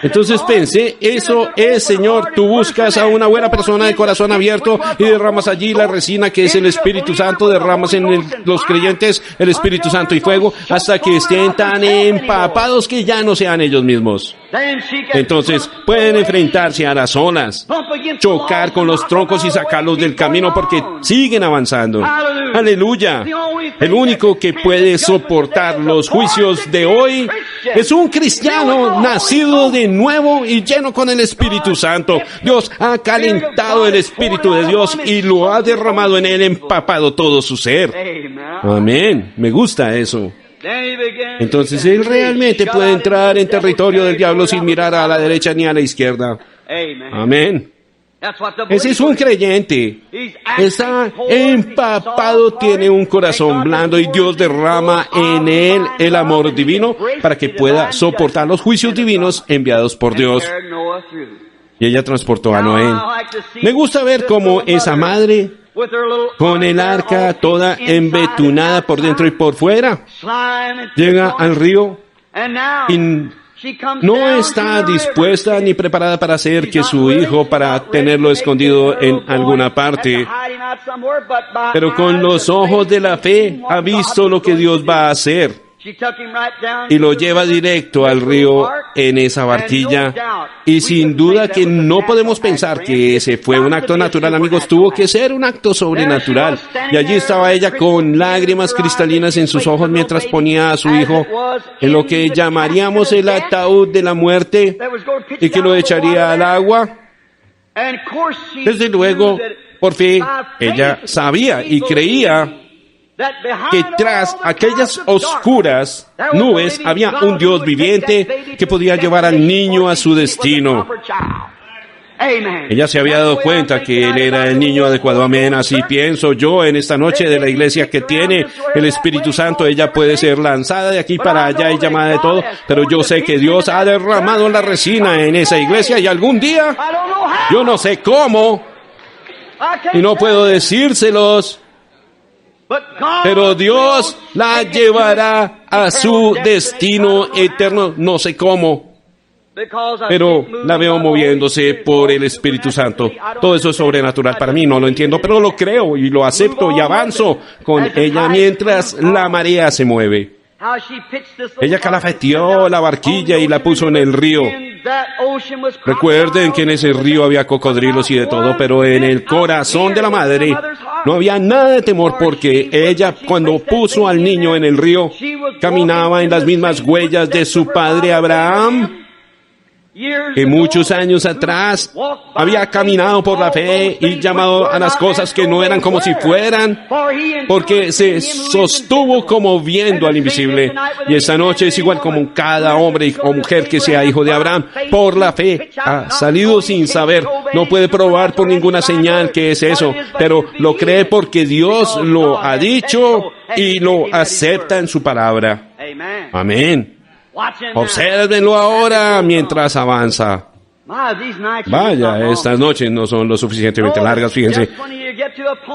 Entonces pensé, eso es, Señor, tú buscas a una buena persona de corazón abierto y derramas allí la resina que es el Espíritu Santo, derramas en los creyentes el Espíritu Santo y fuego hasta que estén tan empapados que ya no sean ellos mismos. Entonces pueden enfrentarse a las olas, chocar con los troncos y sacarlos del camino porque siguen avanzando. Aleluya. El único que puede soportar los juicios de hoy es un cristiano nacido de nuevo y lleno con el Espíritu Santo. Dios ha calentado el Espíritu de Dios y lo ha derramado en él, empapado todo su ser. Amén. Me gusta eso. Entonces él realmente puede entrar en territorio del diablo sin mirar a la derecha ni a la izquierda. Amén. Ese es un creyente. Está empapado, tiene un corazón blando y Dios derrama en él el amor divino para que pueda soportar los juicios divinos enviados por Dios. Y ella transportó a Noé. Me gusta ver cómo esa madre, con el arca toda embetunada por dentro y por fuera, llega al río y no está dispuesta ni preparada para hacer que su hijo, para tenerlo escondido en alguna parte, pero con los ojos de la fe ha visto lo que Dios va a hacer. Y lo lleva directo al río en esa barquilla. Y sin duda que no podemos pensar que ese fue un acto natural, amigos. Tuvo que ser un acto sobrenatural. Y allí estaba ella con lágrimas cristalinas en sus ojos mientras ponía a su hijo en lo que llamaríamos el ataúd de la muerte y que lo echaría al agua. Desde luego, por fe, ella sabía y creía que tras aquellas oscuras nubes había un Dios viviente que podía llevar al niño a su destino. Ella se había dado cuenta que él era el niño adecuado. Amén. Así pienso yo en esta noche de la iglesia que tiene el Espíritu Santo. Ella puede ser lanzada de aquí para allá y llamada de todo, pero yo sé que Dios ha derramado la resina en esa iglesia y algún día, yo no sé cómo, y no puedo decírselos, pero Dios la llevará a su destino eterno, no sé cómo, pero la veo moviéndose por el Espíritu Santo. Todo eso es sobrenatural para mí, no lo entiendo, pero lo creo y lo acepto y avanzo con ella mientras la marea se mueve. Ella calafeteó la barquilla y la puso en el río. Recuerden que en ese río había cocodrilos y de todo, pero en el corazón de la madre no había nada de temor, porque ella, cuando puso al niño en el río, caminaba en las mismas huellas de su padre Abraham, que muchos años atrás había caminado por la fe y llamado a las cosas que no eran como si fueran, porque se sostuvo como viendo al invisible. Y esta noche es igual como cada hombre o mujer que sea hijo de Abraham. Por la fe ha salido sin saber, no puede probar por ninguna señal que es eso, pero lo cree porque Dios lo ha dicho y lo acepta en su palabra. Amén. Obsérvenlo ahora mientras avanza. Vaya, estas noches no son lo suficientemente largas, fíjense.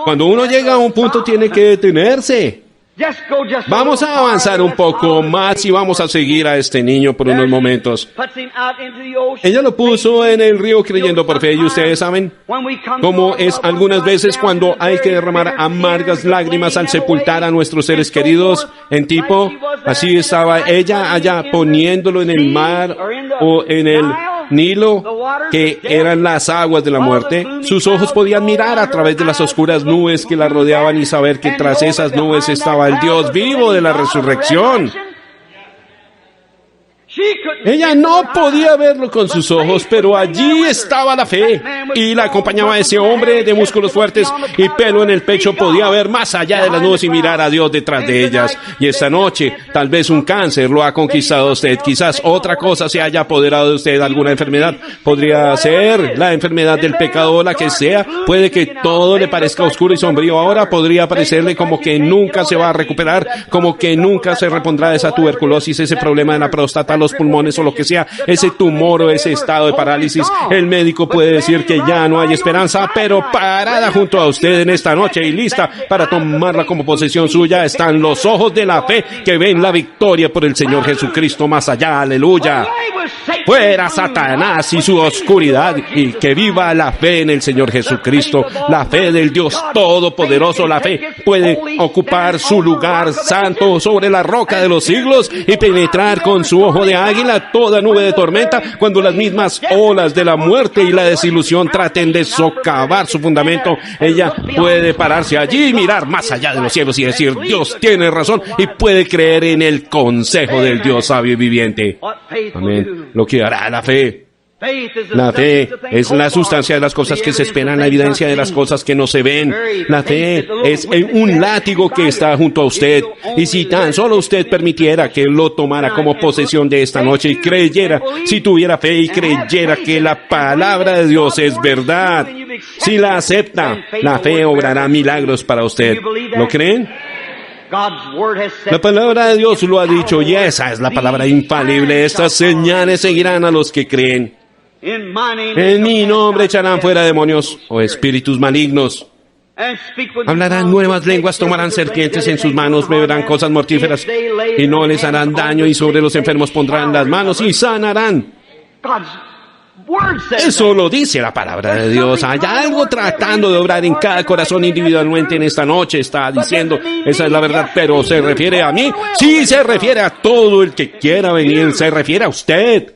Cuando uno llega a un punto tiene que detenerse. Vamos a avanzar un poco más y vamos a seguir a este niño por unos momentos. Ella lo puso en el río creyendo por fe, y ustedes saben cómo es algunas veces cuando hay que derramar amargas lágrimas al sepultar a nuestros seres queridos en tipo. Así estaba ella allá poniéndolo en el mar o en el Nilo, que eran las aguas de la muerte. Sus ojos podían mirar a través de las oscuras nubes que la rodeaban y saber que tras esas nubes estaba el Dios vivo de la resurrección. Ella no podía verlo con sus ojos, pero allí estaba la fe, y la acompañaba ese hombre de músculos fuertes y pelo en el pecho. Podía ver más allá de las nubes y mirar a Dios detrás de ellas. Y esta noche, tal vez un cáncer lo ha conquistado a usted, quizás otra cosa se haya apoderado de usted, alguna enfermedad. Podría ser la enfermedad del pecado o la que sea. Puede que todo le parezca oscuro y sombrío ahora. Podría parecerle como que nunca se va a recuperar, como que nunca se repondrá de esa tuberculosis, ese problema en la próstata, los pulmones o lo que sea, ese tumor o ese estado de parálisis. El médico puede decir que ya no hay esperanza, pero parada junto a usted en esta noche y lista para tomarla como posesión suya están los ojos de la fe que ven la victoria por el Señor Jesucristo más allá. Aleluya. Fuera Satanás y su oscuridad, y que viva la fe en el Señor Jesucristo, la fe del Dios Todopoderoso. La fe puede ocupar su lugar santo sobre la roca de los siglos y penetrar con su ojo de águila toda nube de tormenta cuando las mismas olas de la muerte y la desilusión traten de socavar su fundamento. Ella puede pararse allí y mirar más allá de los cielos y decir: Dios tiene razón, y puede creer en el consejo del Dios sabio y viviente. Amén. Lo que hará la fe. La fe es la sustancia de las cosas que se esperan, la evidencia de las cosas que no se ven. La fe es un látigo que está junto a usted. Y si tan solo usted permitiera que lo tomara como posesión de esta noche y creyera, si tuviera fe y creyera que la palabra de Dios es verdad, si la acepta, la fe obrará milagros para usted. ¿Lo creen? La palabra de Dios lo ha dicho, y esa es la palabra infalible. Estas señales seguirán a los que creen. En mi nombre echarán fuera demonios o espíritus malignos. Hablarán nuevas lenguas, tomarán serpientes en sus manos, beberán cosas mortíferas y no les harán daño, y sobre los enfermos pondrán las manos y sanarán. Eso lo dice la palabra de Dios. Hay algo tratando de obrar en cada corazón individualmente en esta noche. Está diciendo, esa es la verdad, pero ¿se refiere a mí? Sí, se refiere a todo el que quiera venir. Se refiere a usted.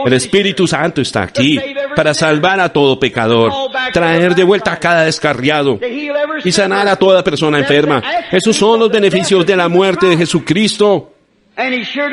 El Espíritu Santo está aquí para salvar a todo pecador, traer de vuelta a cada descarriado y sanar a toda persona enferma. Esos son los beneficios de la muerte de Jesucristo.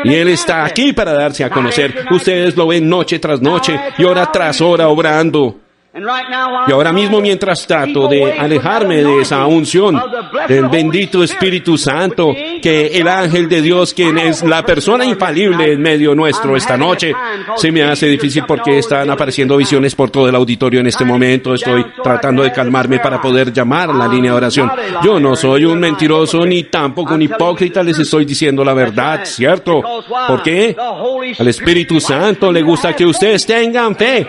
Y Él está aquí para darse a conocer. Ustedes lo ven noche tras noche y hora tras hora obrando. Y ahora mismo, mientras trato de alejarme de esa unción del bendito Espíritu Santo, que el ángel de Dios, quien es la persona infalible en medio nuestro esta noche, se me hace difícil porque están apareciendo visiones por todo el auditorio en este momento. Estoy tratando de calmarme para poder llamar a la línea de oración. Yo no soy un mentiroso ni tampoco un hipócrita, les estoy diciendo la verdad, ¿cierto? ¿Por qué? Al Espíritu Santo le gusta que ustedes tengan fe,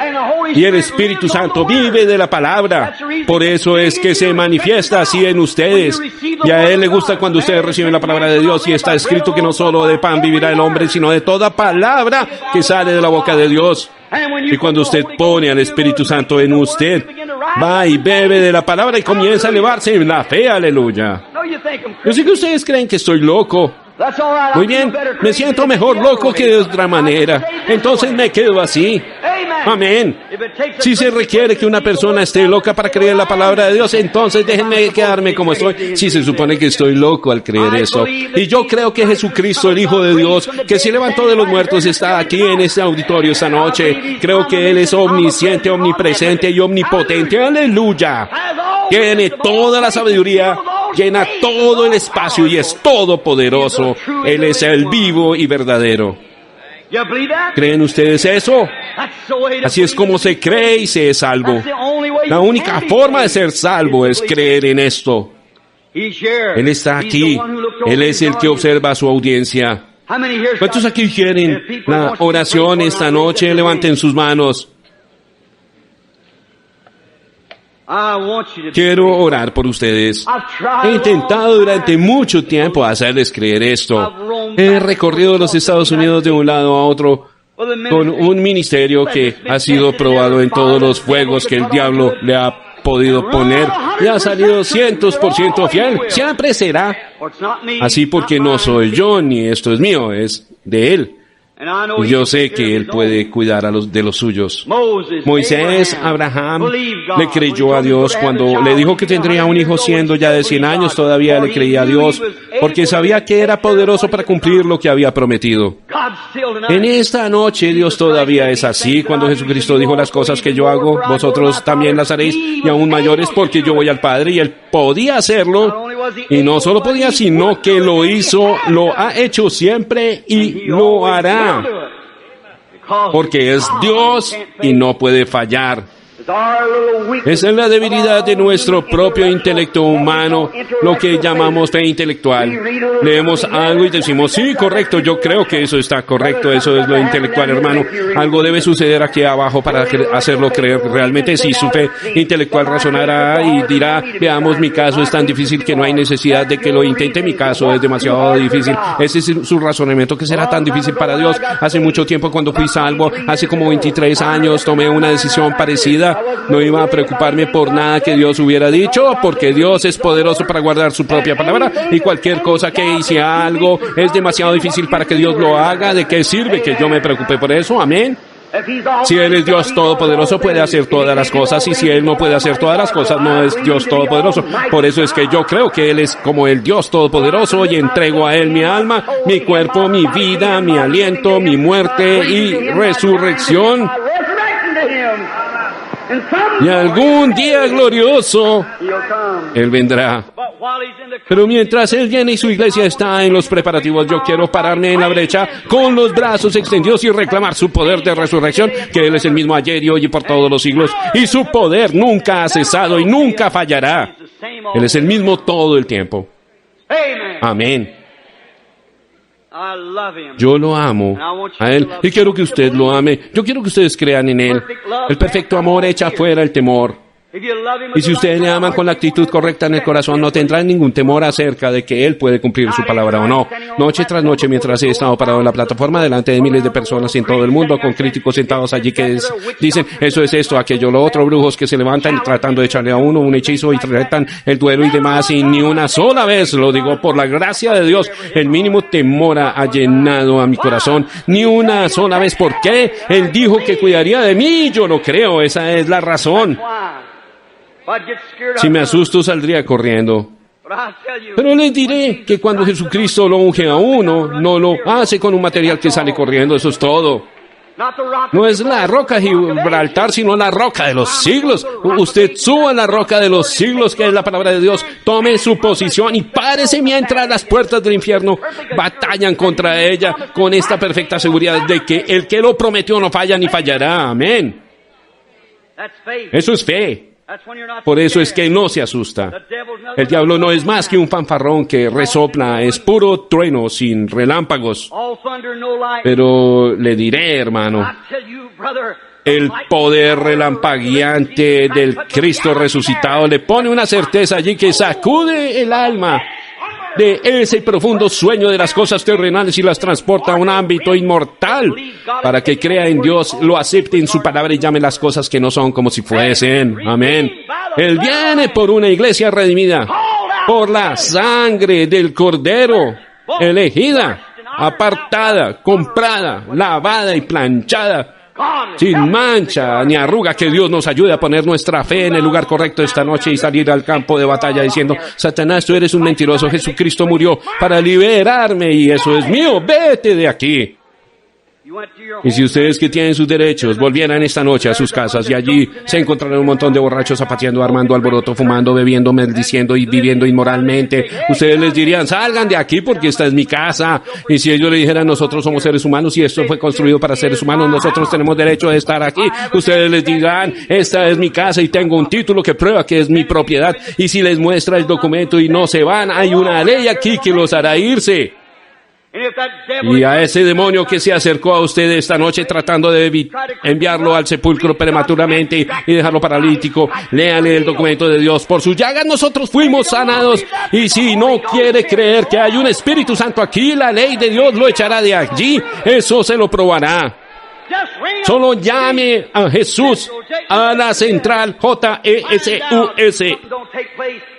y el Espíritu Santo vive de la palabra. Por eso es que se manifiesta así en ustedes. Y a Él le gusta cuando ustedes reciben la palabra de Dios, y está escrito que no solo de pan vivirá el hombre, sino de toda palabra que sale de la boca de Dios. Y cuando usted pone al Espíritu Santo en usted, va y bebe de la palabra y comienza a elevarse en la fe. Aleluya. Yo sé que ustedes creen que estoy loco. Muy bien, me siento mejor loco que de otra manera. Entonces me quedo así. Amén. Si se requiere que una persona esté loca para creer la palabra de Dios, entonces déjenme quedarme como estoy. Si se supone que estoy loco al creer eso. Y yo creo que Jesucristo, el Hijo de Dios, que se levantó de los muertos, está aquí en este auditorio esta noche. Creo que Él es omnisciente, omnipresente y omnipotente. Aleluya. Tiene toda la sabiduría, llena todo el espacio y es todopoderoso. Él es el vivo y verdadero. ¿Creen ustedes eso? Así es como se cree y se es salvo. La única forma de ser salvo es creer en esto. Él está aquí. Él es el que observa a su audiencia. ¿Cuántos aquí quieren la oración esta noche? Levanten sus manos. Quiero orar por ustedes. He intentado durante mucho tiempo hacerles creer esto. He recorrido los Estados Unidos de un lado a otro con un ministerio que ha sido probado en todos los fuegos que el diablo le ha podido poner y ha salido 100% fiel. Siempre será así porque no soy yo ni esto es mío, es de Él. Y yo sé que Él puede cuidar de los suyos. Moisés, Abraham, le creyó a Dios cuando le dijo que tendría un hijo siendo ya de 100 años, todavía le creía a Dios, porque sabía que era poderoso para cumplir lo que había prometido. En esta noche Dios todavía es así. Cuando Jesucristo dijo las cosas que yo hago, vosotros también las haréis, y aún mayores, porque yo voy al Padre, y Él podía hacerlo, y no solo podía, sino que lo hizo, lo ha hecho siempre y lo hará. Porque es Dios y no puede fallar. Esa es la debilidad de nuestro propio intelecto humano, lo que llamamos fe intelectual. Leemos algo y decimos, sí, correcto, yo creo que eso está correcto, eso es lo intelectual, hermano. Algo debe suceder aquí abajo para hacerlo creer realmente. Si su fe intelectual razonará y dirá, veamos, mi caso es tan difícil que no hay necesidad de que lo intente, mi caso es demasiado difícil. Ese es su razonamiento, que será tan difícil para Dios. Hace mucho tiempo, cuando fui salvo, hace como 23 años, tomé una decisión parecida. No iba a preocuparme por nada que Dios hubiera dicho, porque Dios es poderoso para guardar su propia palabra, y cualquier cosa que hice algo es demasiado difícil para que Dios lo haga. ¿De qué sirve que yo me preocupe por eso? Amén. Si Él es Dios todopoderoso, puede hacer todas las cosas, y si Él no puede hacer todas las cosas, no es Dios todopoderoso. Por eso es que yo creo que Él es como el Dios todopoderoso, y entrego a Él mi alma, mi cuerpo, mi vida, mi aliento, mi muerte y resurrección. Y algún día glorioso Él vendrá. Pero mientras Él viene y su iglesia está en los preparativos, yo quiero pararme en la brecha con los brazos extendidos y reclamar su poder de resurrección, que Él es el mismo ayer y hoy y por todos los siglos, y su poder nunca ha cesado y nunca fallará. Él es el mismo todo el tiempo. Amén. Yo lo amo a Él y quiero que usted lo ame. Yo quiero que ustedes crean en Él. El perfecto amor echa fuera el temor. Y si ustedes le aman con la actitud correcta en el corazón, no tendrán ningún temor acerca de que Él puede cumplir su palabra o no. Noche tras noche, mientras he estado parado en la plataforma delante de miles de personas en todo el mundo, con críticos sentados allí que dicen, eso es esto, aquello, lo otro, brujos que se levantan tratando de echarle a uno un hechizo y retan el duelo y demás, y ni una sola vez, lo digo por la gracia de Dios, el mínimo temor ha llenado a mi corazón. Ni una sola vez. ¿Por qué? Él dijo que cuidaría de mí. Yo lo creo. Esa es la razón. Si me asusto, saldría corriendo. Pero les diré que cuando Jesucristo lo unge a uno, no lo hace con un material que sale corriendo. Eso es todo. No es la roca de Gibraltar, sino la roca de los siglos. Usted suba a la roca de los siglos, que es la palabra de Dios. Tome su posición y párese mientras las puertas del infierno batallan contra ella, con esta perfecta seguridad de que el que lo prometió no falla ni fallará. Amén. Eso es fe. Por eso es que no se asusta. El diablo no es más que un fanfarrón que resopla, es puro trueno sin relámpagos. Pero le diré, hermano, el poder relampagueante del Cristo resucitado le pone una certeza allí que sacude el alma de ese profundo sueño de las cosas terrenales y las transporta a un ámbito inmortal, para que crea en Dios, lo acepte en su palabra y llame las cosas que no son como si fuesen. Amén. Él viene por una iglesia redimida, por la sangre del Cordero, elegida, apartada, comprada, lavada y planchada, sin mancha ni arruga. Que Dios nos ayude a poner nuestra fe en el lugar correcto esta noche y salir al campo de batalla diciendo, Satanás, tú eres un mentiroso, Jesucristo murió para liberarme y eso es mío, vete de aquí. Y si ustedes que tienen sus derechos volvieran esta noche a sus casas y allí se encontrarán un montón de borrachos zapateando, armando alboroto, fumando, bebiendo, maldiciendo y viviendo inmoralmente, ustedes les dirían, salgan de aquí porque esta es mi casa. Y si ellos le dijeran, nosotros somos seres humanos y esto fue construido para seres humanos, nosotros tenemos derecho a estar aquí, ustedes les dirán, esta es mi casa y tengo un título que prueba que es mi propiedad. Y si les muestra el documento y no se van, hay una ley aquí que los hará irse. Y a ese demonio que se acercó a usted esta noche tratando de enviarlo al sepulcro prematuramente y dejarlo paralítico, léale el documento de Dios. Por sus llagas nosotros fuimos sanados. Y si no quiere creer que hay un Espíritu Santo aquí, la ley de Dios lo echará de allí. Eso se lo probará. Solo llame a Jesús a la central JESUS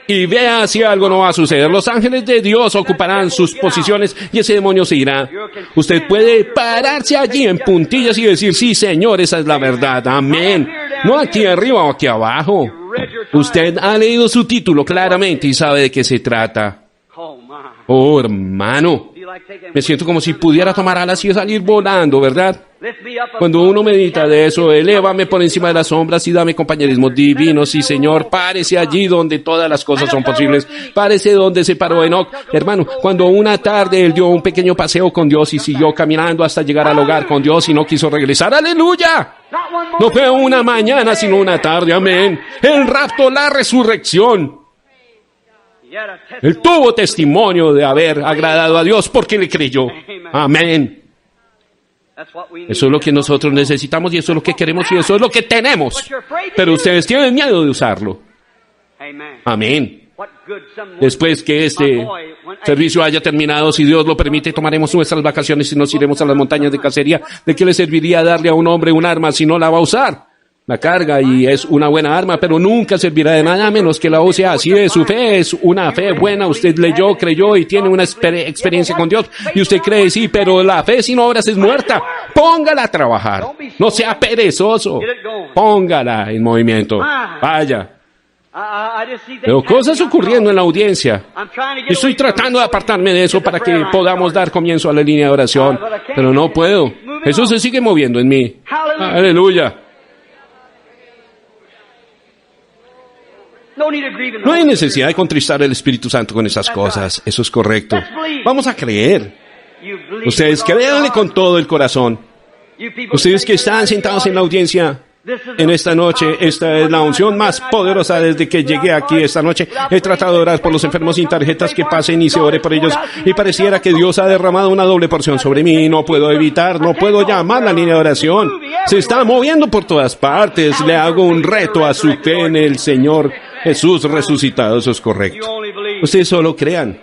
y vea si algo no va a suceder. Los ángeles de Dios ocuparán sus posiciones y ese demonio se irá. Usted puede pararse allí en puntillas y decir, sí, Señor, esa es la verdad. Amén. No aquí arriba o aquí abajo. Usted ha leído su título claramente y sabe de qué se trata. Oh, hermano, me siento como si pudiera tomar alas y salir volando, ¿verdad? Cuando uno medita de eso, elévame por encima de las sombras y dame compañerismo divino. Sí, Señor, párese allí donde todas las cosas son posibles. Párese donde se paró Enoc. Hermano, cuando una tarde él dio un pequeño paseo con Dios y siguió caminando hasta llegar al hogar con Dios y no quiso regresar. ¡Aleluya! No fue una mañana, sino una tarde. Amén. El rapto, la resurrección. Él tuvo testimonio de haber agradado a Dios porque le creyó. Amén. Eso es lo que nosotros necesitamos y eso es lo que queremos y eso es lo que tenemos. Pero ustedes tienen miedo de usarlo. Amén. Después que este servicio haya terminado, si Dios lo permite, tomaremos nuestras vacaciones y nos iremos a las montañas de cacería. ¿De qué le serviría darle a un hombre un arma si no la va a usar? La carga y es una buena arma, pero nunca servirá de nada menos que la use así de su fe. Es una fe buena, usted leyó, creyó y tiene una experiencia con Dios. Y usted cree, sí, pero la fe sin obras es muerta. Póngala a trabajar. No sea perezoso. Póngala en movimiento. Vaya. Veo cosas ocurriendo en la audiencia. Estoy tratando de apartarme de eso para que podamos dar comienzo a la línea de oración. Pero no puedo. Eso se sigue moviendo en mí. Aleluya. No hay necesidad de contristar al Espíritu Santo con esas cosas. Eso es correcto. Vamos a creer. Ustedes créanle con todo el corazón. Ustedes que están sentados en la audiencia en esta noche, esta es la unción más poderosa desde que llegué aquí esta noche. He tratado de orar por los enfermos sin tarjetas, que pasen y se ore por ellos. Y pareciera que Dios ha derramado una doble porción sobre mí. No puedo evitar, no puedo llamar la línea de oración. Se está moviendo por todas partes. Le hago un reto a su fe en el Señor Jesús resucitado. Eso es correcto. Ustedes solo crean.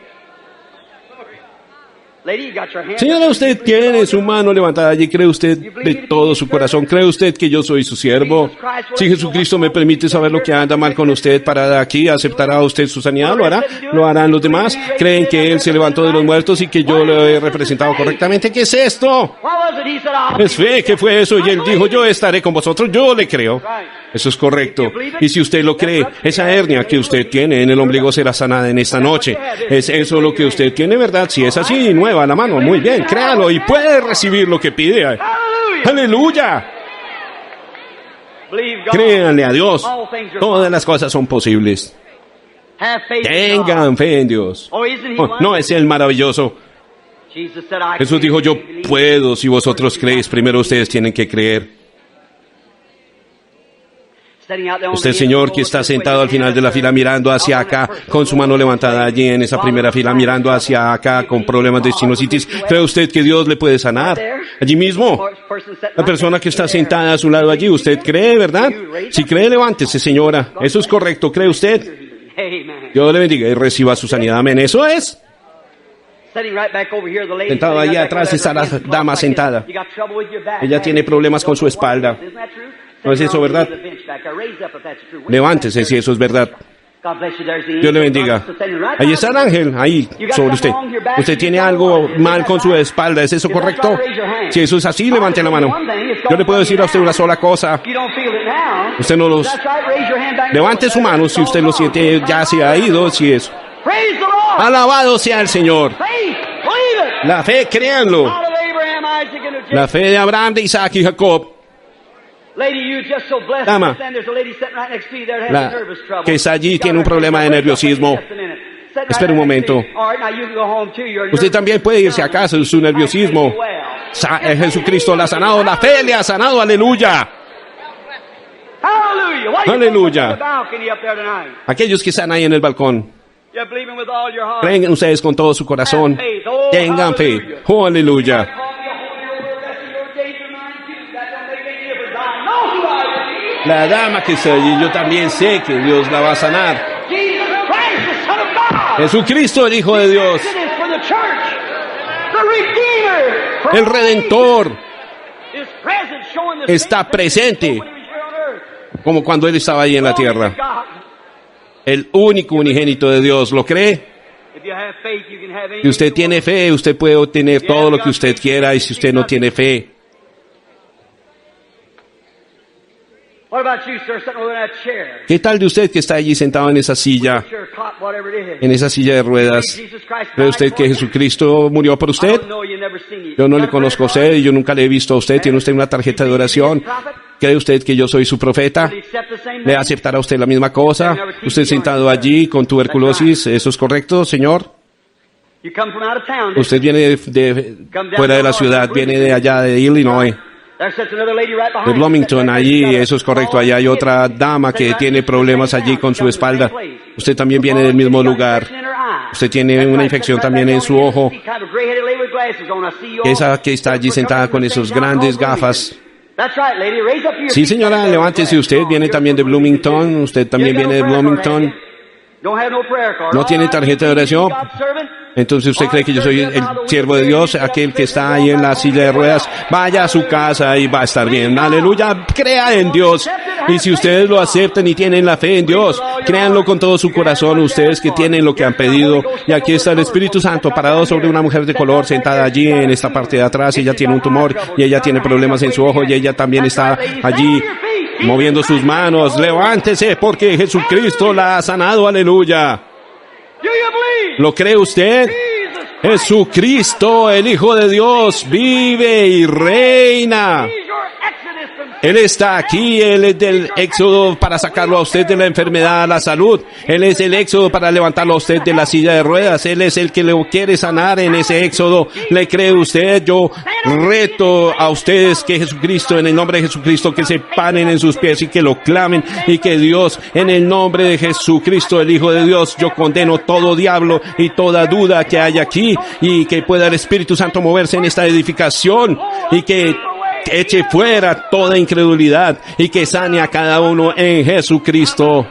Señora, usted tiene su mano levantada allí. ¿Cree usted de todo su corazón? ¿Cree usted que yo soy su siervo? Si Jesucristo me permite saber lo que anda mal con usted para de aquí, ¿aceptará usted su sanidad? ¿Lo hará? ¿Lo harán los demás? ¿Creen que Él se levantó de los muertos y que yo lo he representado correctamente? ¿Qué es esto? Es fe. ¿Qué fue eso? Y Él dijo, yo estaré con vosotros. Yo le creo. Eso es correcto. Y si usted lo cree, esa hernia que usted tiene en el ombligo será sanada en esta noche. ¿Es eso lo que usted tiene, verdad? Si es así, nueva la mano. Muy bien, créalo y puede recibir lo que pide. ¡Aleluya! Créanle a Dios. Todas las cosas son posibles. Tengan fe en Dios. Oh, ¿no es Él maravilloso? Jesús dijo, yo puedo si vosotros creéis. Primero ustedes tienen que creer. Usted, Señor, que está sentado al final de la fila mirando hacia acá, con su mano levantada allí en esa primera fila, mirando hacia acá con problemas de sinusitis, ¿cree usted que Dios le puede sanar? Allí mismo, la persona que está sentada a su lado allí, ¿usted cree, verdad? Si cree, levántese, señora. Eso es correcto, ¿cree usted? Dios le bendiga y reciba su sanidad. Amén. Eso es. Sentado allá atrás está la dama sentada. Ella tiene problemas con su espalda. ¿No es eso verdad? Levántese si eso es verdad. Dios le bendiga. Ahí está el ángel, ahí, sobre usted. Usted tiene algo mal con su espalda, ¿es eso correcto? Si eso es así, levante la mano. Yo le puedo decir a usted una sola cosa. Usted no los... Levante su mano si usted lo siente, ya se ha ido, si es... Alabado sea el Señor. La fe, créanlo. La fe de Abraham, de Isaac y Jacob. Dama, la que está allí tiene un problema de nerviosismo. Espera un momento. Usted también puede irse a casa de su nerviosismo. Jesucristo la ha sanado, la fe le ha sanado. Aleluya. Aleluya. Aquellos que están ahí en el balcón, Creen ustedes con todo su corazón. Tengan fe. Oh, aleluya. La dama que está allí, yo también sé que Dios la va a sanar. Jesucristo, el Hijo de Dios. El Redentor está presente como cuando Él estaba ahí en la tierra. El único unigénito de Dios. ¿Lo cree? Si usted tiene fe, usted puede obtener todo lo que usted quiera. Y si usted no tiene fe, ¿qué tal de usted que está allí sentado en esa silla de ruedas? ¿Cree usted que Jesucristo murió por usted? Yo no le conozco a usted y yo nunca le he visto a usted. ¿Tiene usted una tarjeta de oración? ¿Cree usted que yo soy su profeta? ¿Le aceptará usted la misma cosa? ¿Usted sentado allí con tuberculosis? ¿Eso es correcto, señor? Usted viene de fuera de la ciudad, viene de allá de Illinois. De Bloomington, allí, eso es correcto, allá hay otra dama que tiene problemas allí con su espalda. Usted también viene del mismo lugar. Usted tiene una infección también en su ojo. Esa que está allí sentada con esos grandes gafas. Sí, señora, levántese usted, viene también de Bloomington, usted también viene de Bloomington. ¿No tiene tarjeta de oración? Entonces usted cree que yo soy el siervo de Dios, aquel que está ahí en la silla de ruedas. Vaya a su casa y va a estar bien. Aleluya, crea en Dios. Y si ustedes lo aceptan y tienen la fe en Dios, créanlo con todo su corazón, ustedes que tienen lo que han pedido. Y aquí está el Espíritu Santo parado sobre una mujer de color sentada allí en esta parte de atrás. Ella tiene un tumor y ella tiene problemas en su ojo y ella también está allí moviendo sus manos. Levántese porque Jesucristo la ha sanado. Aleluya. ¿Lo cree usted? Jesucristo, el Hijo de Dios, vive y reina. Él está aquí, Él es del éxodo para sacarlo a usted de la enfermedad a la salud. Él es el éxodo para levantarlo a usted de la silla de ruedas. Él es el que le quiere sanar en ese éxodo. ¿Le cree usted? Yo reto a ustedes que Jesucristo, en el nombre de Jesucristo, que se paren en sus pies y que lo clamen y que Dios, en el nombre de Jesucristo, el Hijo de Dios, yo condeno todo diablo y toda duda que hay aquí y que pueda el Espíritu Santo moverse en esta edificación y que eche fuera toda incredulidad y que sane a cada uno en Jesucristo.